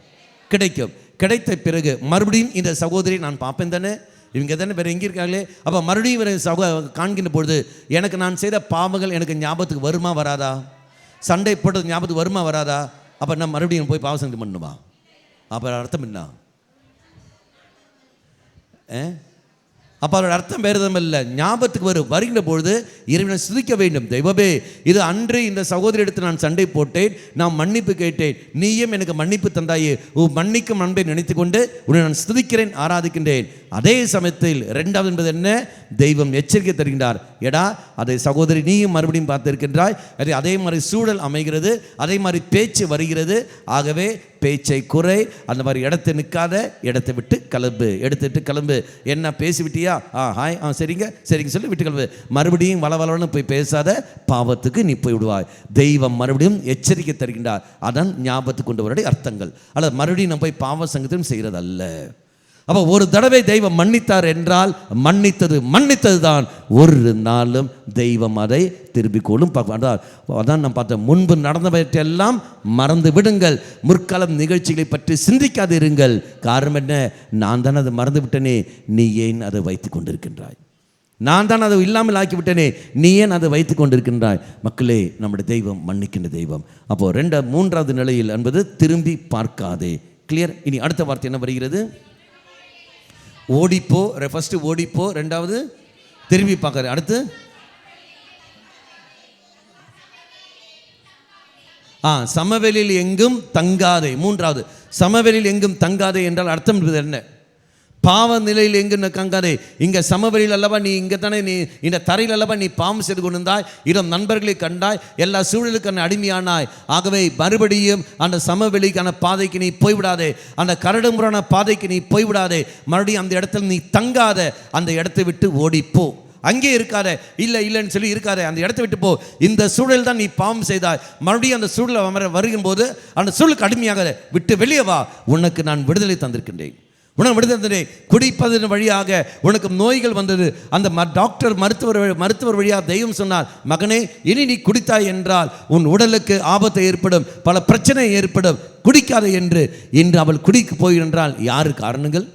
கிடைக்கும். கிடைத்த பிறகு மறுபடியும் இந்த சகோதரி நான் பார்ப்பேன் தானே, இவங்க தானே வேறு எங்கே இருக்காங்களே. அப்போ மறுபடியும் இவரை காண்கின்ற பொழுது எனக்கு நான் செய்த பாவங்கள் எனக்கு ஞாபகத்துக்கு வருமா வராதா? சண்டை போட்டது ஞாபகத்துக்கு வருமா வராதா? அப்போ நான் மறுபடியும் போய் பாவ சங்கீதம் பண்ணுமா? அப்போ அர்த்தம் என்ன? அப்போ அதோட அர்த்தம் வேறு எதுவும் இல்லை. ஞாபகத்துக்கு வருகின்ற பொழுது இறைவனை ஸ்துதிக்க வேண்டும். தெய்வமே, இது அன்று இந்த சகோதரி எடுத்து நான் சண்டை போட்டேன், நான் மன்னிப்பு கேட்டேன், நீயும் எனக்கு மன்னிப்பு தந்தாயே, மன்னிக்கும் அன்பை நினைத்து கொண்டு உன்னை நான் ஸ்துதிக்கிறேன், ஆராதிக்கின்றேன். அதே சமயத்தில் 2வது என்பது என்ன? தெய்வம் எச்சரிக்கை தருகின்றார். எடா, அதை சகோதரி நீயும் மறுபடியும் பார்த்திருக்கின்றாய், அதே மாதிரி சூழல் அமைகிறது, அதே மாதிரி பேச்சு வருகிறது. ஆகவே பேச்சை குறை, அந்த மாதிரி இடத்தை நிற்காத, இடத்தை விட்டு கிளம்பு, எடுத்துட்டு கிளம்பு. என்ன பேசிவிட்டியா? ஹாய், சரிங்க சரிங்க சொல்லி விட்டு கிளம்பு. மறுபடியும் வளவளன்னு போய் பேசாத, பாவத்துக்கு நீ போய் விடுவாய். தெய்வம் மறுபடியும் எச்சரிக்கை தருகின்றார். அதான் ஞாபகத்துக்கு கொண்டு வரக்கூடிய அர்த்தங்கள். அல்லது மறுபடியும் நம்ம போய் பாவ சங்கீதம் செய்கிறதல்ல. அப்போ ஒரு தடவை தெய்வம் மன்னித்தார் என்றால் மன்னித்தது தான். ஒரு நாளும் தெய்வம் அதை திருப்பிக்கொள்ளும். அதான் நான் பார்த்தேன், முன்பு நடந்தவற்றையெல்லாம் மறந்து விடுங்கள், முற்காலம் நிகழ்ச்சிகளை பற்றி சிந்திக்காதிருங்கள். காரணம் என்ன? நான் தான் அதை மறந்து விட்டனே, நீ ஏன் அதை வைத்து கொண்டிருக்கின்றாய்? நான் தான் அதை இல்லாமல் ஆக்கிவிட்டனே, நீ ஏன் அதை வைத்து கொண்டிருக்கின்றாய்? மக்களே, நம்முடைய தெய்வம் மன்னிக்கின்ற தெய்வம். அப்போது 3வது நிலையில் என்பது திரும்பி பார்க்காதே. கிளியர்? இனி அடுத்த வார்த்தை என்ன வருகிறது? ஓடிப்போ. ஃபர்ஸ்ட் ஓடிப்போ, 2வது திரும்பி பார்க்கற, அடுத்து சமவெளியில் எங்கும் தங்காதே. 3வது சமவெளியில் எங்கும் தங்காதே என்றால் அர்த்தம் என்பது என்ன? பாவ நிலையில் எங்கு கங்காதே. இங்கே சமவெளியில் அல்லவா நீ, இங்கே தானே நீ, இந்த தரையில் அல்லவா நீ பாவம் செய்து கொண்டிருந்தாய், இடம் நண்பர்களை கண்டாய், எல்லா சூழலுக்கான அடிமையானாய். ஆகவே மறுபடியும் அந்த சமவெளிக்கான பாதைக்கு நீ போய்விடாதே, அந்த கரடுமுறான பாதைக்கு நீ போய்விடாதே. மறுபடியும் அந்த இடத்துல நீ தங்காத, அந்த இடத்தை விட்டு ஓடிப்போ. அங்கே இருக்காத, இல்லைன்னு சொல்லி இருக்காத, அந்த இடத்தை விட்டு போ. இந்த சூழல் தான் நீ பாவம் செய்தாய். மறுபடியும் அந்த சூழலை வருகும் போது அந்த சூழலுக்கு அடிமையாக விட்டு வெளியே வா. உனக்கு நான் விடுதலை தந்திருக்கின்றேன். உனக்கு விடுதலை குடிப்பதன் வழியாக உனக்கு நோய்கள் வந்தது. அந்த மருத்துவர் வழியாக தெய்வம் சொன்னார், மகனே இனி நீ குடித்தாய் என்றால் உன் உடலுக்கு ஆபத்து ஏற்படும், பல பிரச்சனை ஏற்படும், குடிக்காத என்று. இன்று அவள் குடிக்கு போய் என்றால் யாரு காரணங்கள்?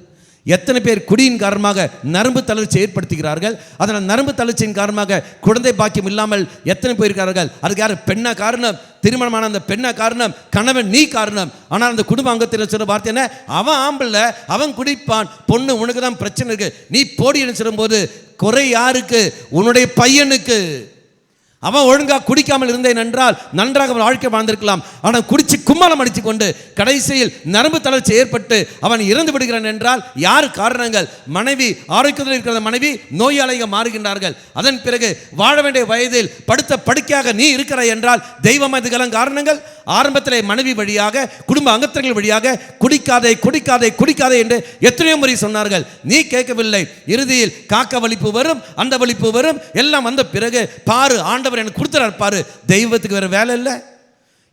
எத்தனை பேர் குடியின் காரணமாக நரம்பு தளர்ச்சி ஏற்படுத்துகிறார்கள். அதனால் நரம்பு தளர்ச்சியின் காரணமாக குழந்தை பாக்கியம் இல்லாமல் எத்தனை போயிருக்கிறார்கள். அதுக்கு யார்? பெண்ணா காரணம். திருமணமான அந்த பெண்ணா காரணம். கணவன் நீ காரணம். ஆனால் அந்த குடும்ப அங்கத்தில் சொல்ற வார்த்தை என்ன? அவன் ஆம்பளை, அவன் குடிப்பான், பொண்ணு உனக்கு தான் பிரச்சனை இருக்கு, நீ போடின்னு சொல்லும்போது குறை யாருக்கு? உன்னுடைய பையனுக்கு. அவன் ஒழுங்கா குடிக்காமல் இருந்தேன் என்றால் நன்றாக வாழ்க்கை வாழ்ந்திருக்கலாம். ஆனால் குடிச்சு கும்மாளம் அடித்து கொண்டு கடைசியில் நரம்பு தளர்ச்சி ஏற்பட்டு அவன் இறந்து விடுகிறான் என்றால் யார் காரணங்கள்? மனைவி. ஆரோக்கியத்தில் இருக்கிற மனைவி நோயாளியாக மாறுகின்றார்கள். அதன் பிறகு வாழ வேண்டிய வயதில் படுத்த படுக்கையாக நீ இருக்கிறாய் என்றால் தெய்வம் இதுக்கெல்லாம் காரணங்கள். ஆரம்பத்திலே மனைவி வழியாக, குடும்ப அங்கத்தினர்கள் வழியாக குடிக்காதே குடிக்காதே குடிக்காதே என்று எத்தனையோ முறை சொன்னார்கள். நீ கேட்கவில்லை. இறுதியில் காக்க வலிப்பு வரும், அந்த வலிப்பு வரும், எல்லாம் வந்த பிறகு பாரு, ஆண்டவர் எனக்கு கொடுத்துறார் பாரு. தெய்வத்துக்கு வேற வேலை இல்லை,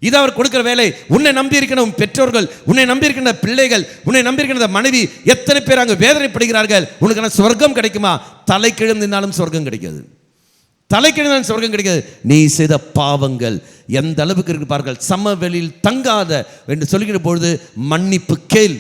இது அவர் கொடுக்கிற வேலை. உன்னை நம்பி இருக்கின்ற பெற்றோர்கள், உன்னை நம்பி இருக்கின்ற பிள்ளைகள், உன்னை நம்பி இருக்கின்ற மனைவி எத்தனை பேர் அங்கு வேதனைப்படுகிறார்கள். உனக்கு சொர்க்கம் கிடைக்குமா? தலை கிழந்தினாலும் சொர்க்கம் கிடைக்காது. தலைக்கிழந்தான் சொர்க்கம் கிடைக்காது. நீ செய்த பாவங்கள் எந்த அளவுக்கு இருப்பார்கள். சமவெளியில் தங்காத என்று சொல்லுகிற பொழுது மன்னிப்பு கேள்.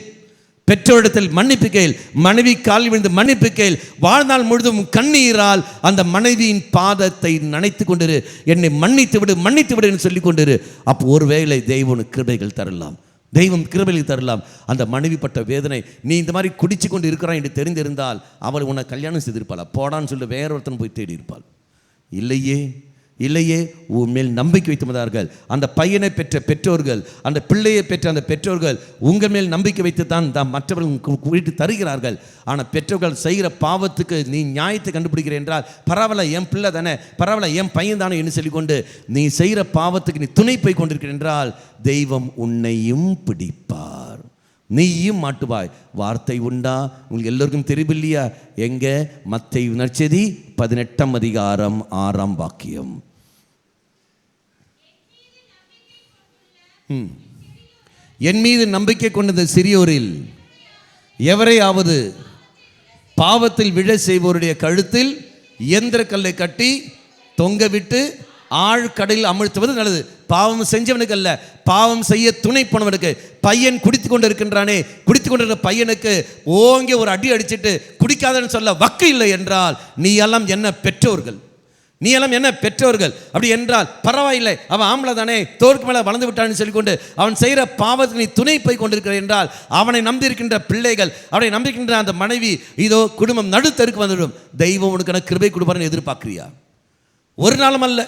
பெற்றோரிடத்தில் மன்னிப்பு கேள். மனைவி கால் விழுந்து மன்னிப்பு கேள். வாழ்நாள் முழுதும் கண்ணீரால் அந்த மனைவியின் பாதத்தை நனைத்து கொண்டிரு. என்னை மன்னித்து விடு, மன்னித்து விடு என்று சொல்லிக் கொண்டிரு. அப்போ ஒருவேளை தெய்வம் கிருபைகள் தரலாம், தெய்வம் கிருபையில் தரலாம். அந்த மனைவி பட்ட வேதனை, நீ இந்த மாதிரி குடிச்சு கொண்டு இருக்கிறான் என்று தெரிந்திருந்தால் அவள் உன்னை கல்யாணம் செய்திருப்பாள். போடான்னு சொல்லி வேற ஒருத்தன் போய் தேடி இருப்பாள். இல்லையே உன் மேல் நம்பிக்கை வைத்துவதார்கள். அந்த பையனை பெற்ற பெற்றோர்கள், அந்த பிள்ளையை பெற்ற அந்த பெற்றோர்கள் உங்கள் மேல் நம்பிக்கை வைத்து தான் மற்றவர்கள் வீட்டு தருகிறார்கள். ஆனால் பெற்றோர்கள் செய்கிற பாவத்துக்கு நீ நியாயத்தை கண்டுபிடிக்கிற என்றால் பரவாயில்ல, என் பிள்ளை தானே, பரவாயில்ல, என் பையன் தானே என்று சொல்லிக்கொண்டு நீ செய்கிற பாவத்துக்கு நீ துணை போய் கொண்டிருக்கிற என்றால் தெய்வம் உன்னையும் பிடிப்பார், நீயும் மாட்டுவாய். வார்த்தை உண்டா? உங்களுக்கு எல்லோருக்கும் தெரியவில்லையா? எங்க? மத்தேயு நற்செய்தி 18ஆம் அதிகாரம் 6ஆம் வாக்கியம். என் மீது நம்பிக்கை கொண்ட சிறியோரில் எவரையாவது பாவத்தில் விழ செய்வோருடைய கழுத்தில் இயந்திர கல்லை கட்டி தொங்க விட்டு ஆழ்கடலில் அமிழ்த்துவது நல்லது. பாவம் செஞ்சவனுக்கு அல்ல, பாவம் செய்ய துணை போனவனுக்கு. பையன் குடித்து கொண்டு இருக்கின்றானே, குடித்து கொண்டிருக்கிற பையனுக்கு ஓங்கி ஒரு அடி அடிச்சுட்டு குடிக்காதன்னு சொல்ல வக்கு இல்லை என்றால் நீ எல்லாம் என்ன பெற்றோர்கள், நீ எல்லாம் என்ன பெற்றோர்கள்? அப்படி என்றால் பரவாயில்லை, அவன் ஆம்பளை தானே, தோற்கு மேலே வளர்ந்து விட்டான்னு சொல்லிக்கொண்டு அவன் செய்கிற பாவத்துக்கு நீ துணை போய் கொண்டிருக்கிற என்றால் அவனை நம்பியிருக்கின்ற பிள்ளைகள், அவனை நம்பியிருக்கின்ற அந்த மனைவி, இதோ குடும்பம் நடுத்தருக்கு வந்துவிடும். தெய்வம் உனக்கான கிருபை கொடுப்பாருன்னு எதிர்பார்க்கிறியா? ஒரு நாளும் அல்ல,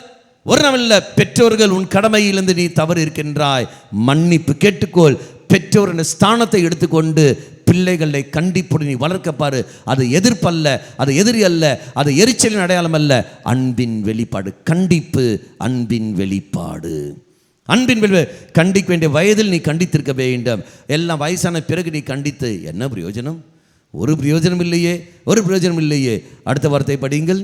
ஒரு நாள் இல்லை. பெற்றோர்கள் உன் கடமையிலிருந்து நீ தவறு இருக்கின்றாய், மன்னிப்பு கேட்டுக்கொள். பெற்றோர் என்ற ஸ்தானத்தை எடுத்துக்கொண்டு பிள்ளைகளை கண்டிப்புடன் நீ வளர்க்கப்பாரு. அது எதிர்ப்பல்ல, அது எதிரி அல்ல, அது எரிச்சலின் அடையாளம் அல்ல, அன்பின் வெளிப்பாடு. கண்டிப்பு அன்பின் வெளிப்பாடு. அன்பின் வெளிப்பாடு. கண்டிக்க வேண்டிய வயதில் நீ கண்டித்திருக்க வேண்டும். எல்லாம் வயசான பிறகு நீ கண்டித்து என்ன பிரயோஜனம்? ஒரு பிரயோஜனம் இல்லையே, ஒரு பிரயோஜனம் இல்லையே. அடுத்த வார்த்தை படியுங்கள்.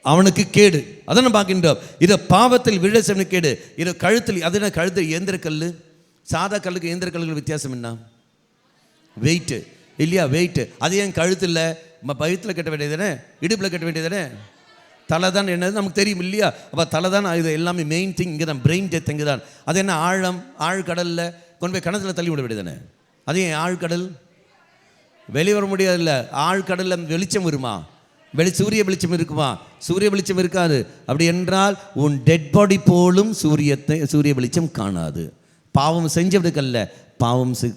அவனுக்கு கேடு, அதனை பார்க்கின்றோம். இதை பாவத்தில் விழ செய்வனுக்கு கேடு. இதை கழுத்தில், அது கழுத்தில் இயந்திர கல், சாதா கல்லுக்கு இயந்திர கல்லுக்கு வித்தியாசம் என்ன? வெயிட்டு இல்லையா? வெயிட்டு. அது ஏன் கழுத்தில் பயத்தில் கட்ட வேண்டியதானே, இடுப்பில் கட்ட வேண்டியதானே? தலை தான் என்னது நமக்கு தெரியும் இல்லையா? அப்போ தலை தான் இது எல்லாமே மெயின் திங். இங்கே தான் பிரெயின் டெத் இங்கே தான். அது என்ன? ஆழ்கடலில் கொண்டு போய் கணத்தில் தள்ளி விட வேண்டியதானே? அது ஏன் ஆழ்கடல்? வெளியே வர முடியாதுல்ல. ஆழ்கடலில் வெளிச்சம் வருமா? சூரிய வெளிச்சம் இருக்குமா? சூரிய வெளிச்சம் இருக்காது. அப்படி என்றால் உன் டெட் பாடி போலும் சூரிய வெளிச்சம் காணாது. பாவம் செஞ்சவனுக்கு அல்ல,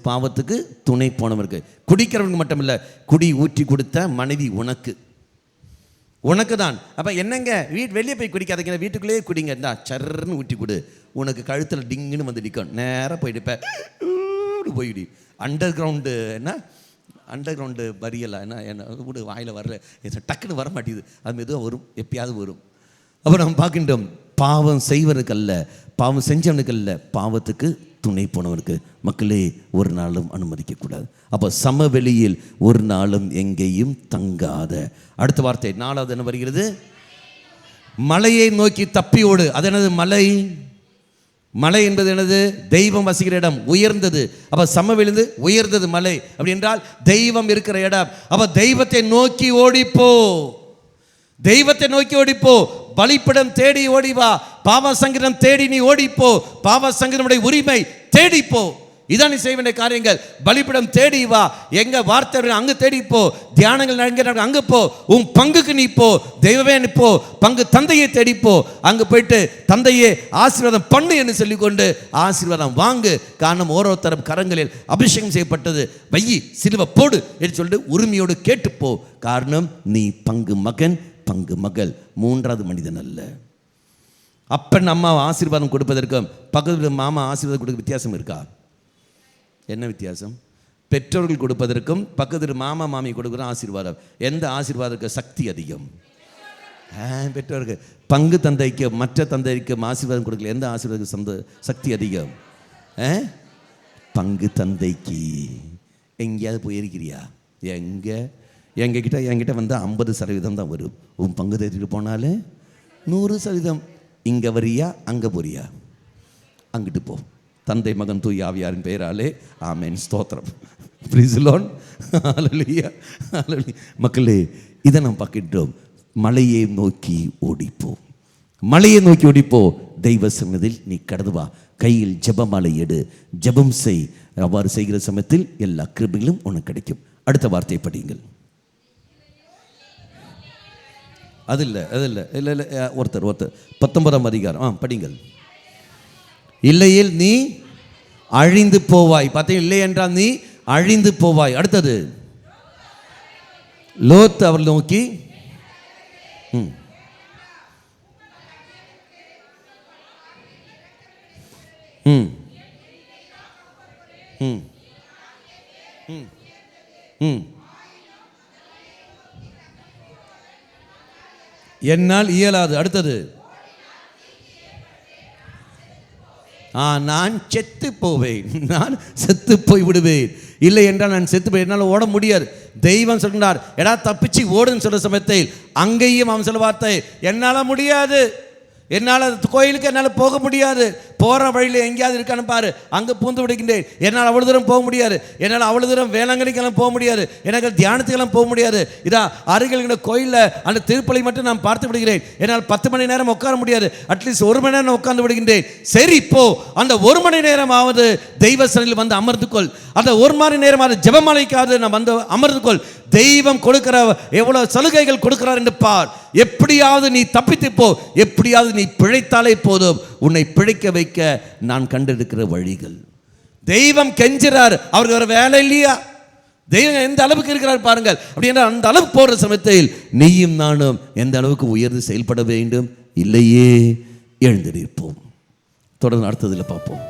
பாவத்துக்கு துணை போனவனுக்கு. குடிக்கிறவனுக்கு மட்டும் இல்லை, குடி ஊற்றி கொடுத்த மனைவி உனக்கு தான். அப்போ என்னங்க வெளியே போய் குடிக்காதீங்க, வீட்டுக்குள்ளேயே குடிங்க. சர்ன்னு ஊற்றி கொடு, உனக்கு கழுத்தில் டிங்குன்னு வந்து நிற்கும். நேராக போயிட்டு டப்புன்னு போயிடு. அண்டர் கிரவுண்டு என்ன அண்டர் கிரவுண்டு வரியலாம் என்ன கூட வாயில் வரல, டக்குன்னு வர மாட்டேங்குது. அது மெதுவாக வரும், எப்பயாவது வரும். அப்போ நம்ம பார்க்கின்றோம், பாவம் செய்வனுக்கு அல்ல, பாவம் செஞ்சவனுக்கு அல்ல, பாவத்துக்கு துணை போனவனுக்கு மக்களே ஒரு நாளும் அனுமதிக்கக்கூடாது. அப்போ சமவெளியில் ஒரு நாளும் எங்கேயும் தங்காத. அடுத்த வார்த்தை 4வது என்ன வருகிறது? மலையை நோக்கி தப்பியோடு. அது என்னது? மலை. மலை என்பது என்னது? தெய்வம் வசிக்கிற இடம், உயர்ந்தது. அப்ப சமவெளிந்து உயர்ந்தது மலை. அப்படி என்றால் தெய்வம் இருக்கிற இடம். அப்ப தெய்வத்தை நோக்கி ஓடிப்போ, தெய்வத்தை நோக்கி ஓடிப்போ. பலிப்பிடம் தேடி ஓடிவா. பாவ சங்கீதம் தேடி நீ ஓடிப்போ. பாவ சங்கீதனுடைய உரிமை தேடிப்போ. இதான் நீ செய்ய வேண்டிய காரியங்கள். பலிப்பிடம் தேடி வா. எங்க வார்த்தை அங்கு தேடிப்போ. தியானங்கள் நடங்க அங்கு போ. உன் பங்குக்கு நீ போ. தெய்வமே நீ போ. பங்கு தந்தையை தேடிப்போ. அங்கு போயிட்டு தந்தையே ஆசீர்வாதம் பண்ணு என்று சொல்லிக்கொண்டு ஆசீர்வாதம் வாங்கு. காரணம் ஓரோருத்தரும் கரங்களில் அபிஷேகம் செய்யப்பட்டது. வையி சிலுவை போடு என்று சொல்லிட்டு உரிமையோடு கேட்டுப்போ. காரணம் நீ பங்கு மகன், பங்கு மகள், 3வது மனிதன் அல்ல. அப்பன் அம்மா ஆசீர்வாதம் கொடுப்பதற்கும் பக்கத்தில் மாமா ஆசீர்வாதம் கொடுக்க வித்தியாசம் இருக்கா? என்ன வித்தியாசம்? பெற்றோர்கள் கொடுப்பதற்கும் பக்கத்தில் மாமா மாமி கொடுக்குற ஆசீர்வாதம், எந்த ஆசீர்வாதத்துக்கு சக்தி அதிகம்? பெற்றோருக்கு. பங்கு தந்தைக்கு மற்ற தந்தைக்கு ஆசீர்வாதம் கொடுக்கல, எந்த ஆசீர்வாதத்துக்கு சக்தி அதிகம்? பங்கு தந்தைக்கு. எங்கேயாவது போயிருக்கிறியா? என்கிட்ட வந்து 50% தான் வரும். உன் பங்கு தந்துட்டு போனாலே 100%. இங்கே வரியா அங்கே போறியா? அங்கிட்டு போ. தந்தை மகன் தூய் ஆவியாரின் பெயராலே ஆமென். ஸ்தோத்திரம். Praise the Lord. Hallelujah. Hallelujah. மக்களே, இதை நாம் பார்க்கின்றோம். மலையை நோக்கி ஓடிப்போ. மலையை நோக்கி ஓடிப்போ. தெய்வ சன்னதியில் நீ கடந்து வா. கையில் ஜெபமாலை எடு, ஜெபம் செய். அவ்வாறு செய்கிற சமயத்தில் எல்லா கிருபைகளும் உனக்கு கிடைக்கும். அடுத்த வார்த்தை படியுங்கள். அது இல்லை ஒருத்தர் 19ஆம் அதிகாரம் படிங்கள். இல்லையில் நீ அழிந்து போவாய். பார்த்தீங்க, இல்லை என்றால் நீ அழிந்து போவாய். அடுத்தது லோத் அவர் நோக்கி என்னால் இயலாது. அடுத்தது நான் செத்து போவேன், நான் செத்து போய் விடுவேன். இல்லை என்றால் நான் செத்து போய் என்னால் ஓட முடியாது. தெய்வம் சொல்கிறார், எடா தப்பிச்சு ஓடுன்னு சொல்ற சமயத்தில் அங்கேயும் அவன் சொல்ல வார்த்தை, என்னால் முடியாது, என்னால் கோயிலுக்கு என்னால் போக முடியாது. போகிற வழியில் எங்கேயாவது இருக்கான்னு பாரு, அங்கே பூந்து விடுகின்றேன். என்னால் அவ்வளோ தூரம் போக முடியாது. என்னால் அவ்வளோ தூரம் வேளாங்கண்ணிக்கெல்லாம் போக முடியாது. எனக்கு தியானத்துக்கெல்லாம் போக முடியாது. இதா அருகில் இருக்கிற கோயிலில் அந்த திருப்பலி மட்டும் நான் பார்த்து விடுகிறேன். என்னால் 10 மணி நேரம் உட்கார முடியாது. அட்லீஸ்ட் 1 மணி நேரம் உட்கார்ந்து விடுகின்றேன். சரி, இப்போ அந்த 1 மணி நேரமாவது தெய்வ சன்னிதியில் வந்து அமர்ந்து கொள். அந்த 1 மணி நேரமாவது ஜெபமாலைக்காவது நான் வந்து அமர்ந்து கொள். தெய்வம் கொடுக்கிற எவ்வளவு சலுகைகள் கொடுக்கிறார் என்று பார். எப்படியாவது நீ தப்பித்து போ. எப்படியாவது நீ பிழைத்தாலே போதும். உன்னை பிழைக்க வைக்க நான் கண்டெடுக்கிற வழிகள். தெய்வம் கெஞ்சுறார். அவருக்கு ஒரு வேலை இல்லையா? தெய்வம் எந்த அளவுக்கு இருக்கிறார் பாருங்கள். அப்படி என்றால் அந்த அளவுக்கு போற சமயத்தில் நீயும் நானும் எந்த அளவுக்கு உயர்ந்து செயல்பட வேண்டும். இல்லையே, எழுந்திருப்போம். தொடர்ந்து அடுத்ததில் பார்ப்போம்.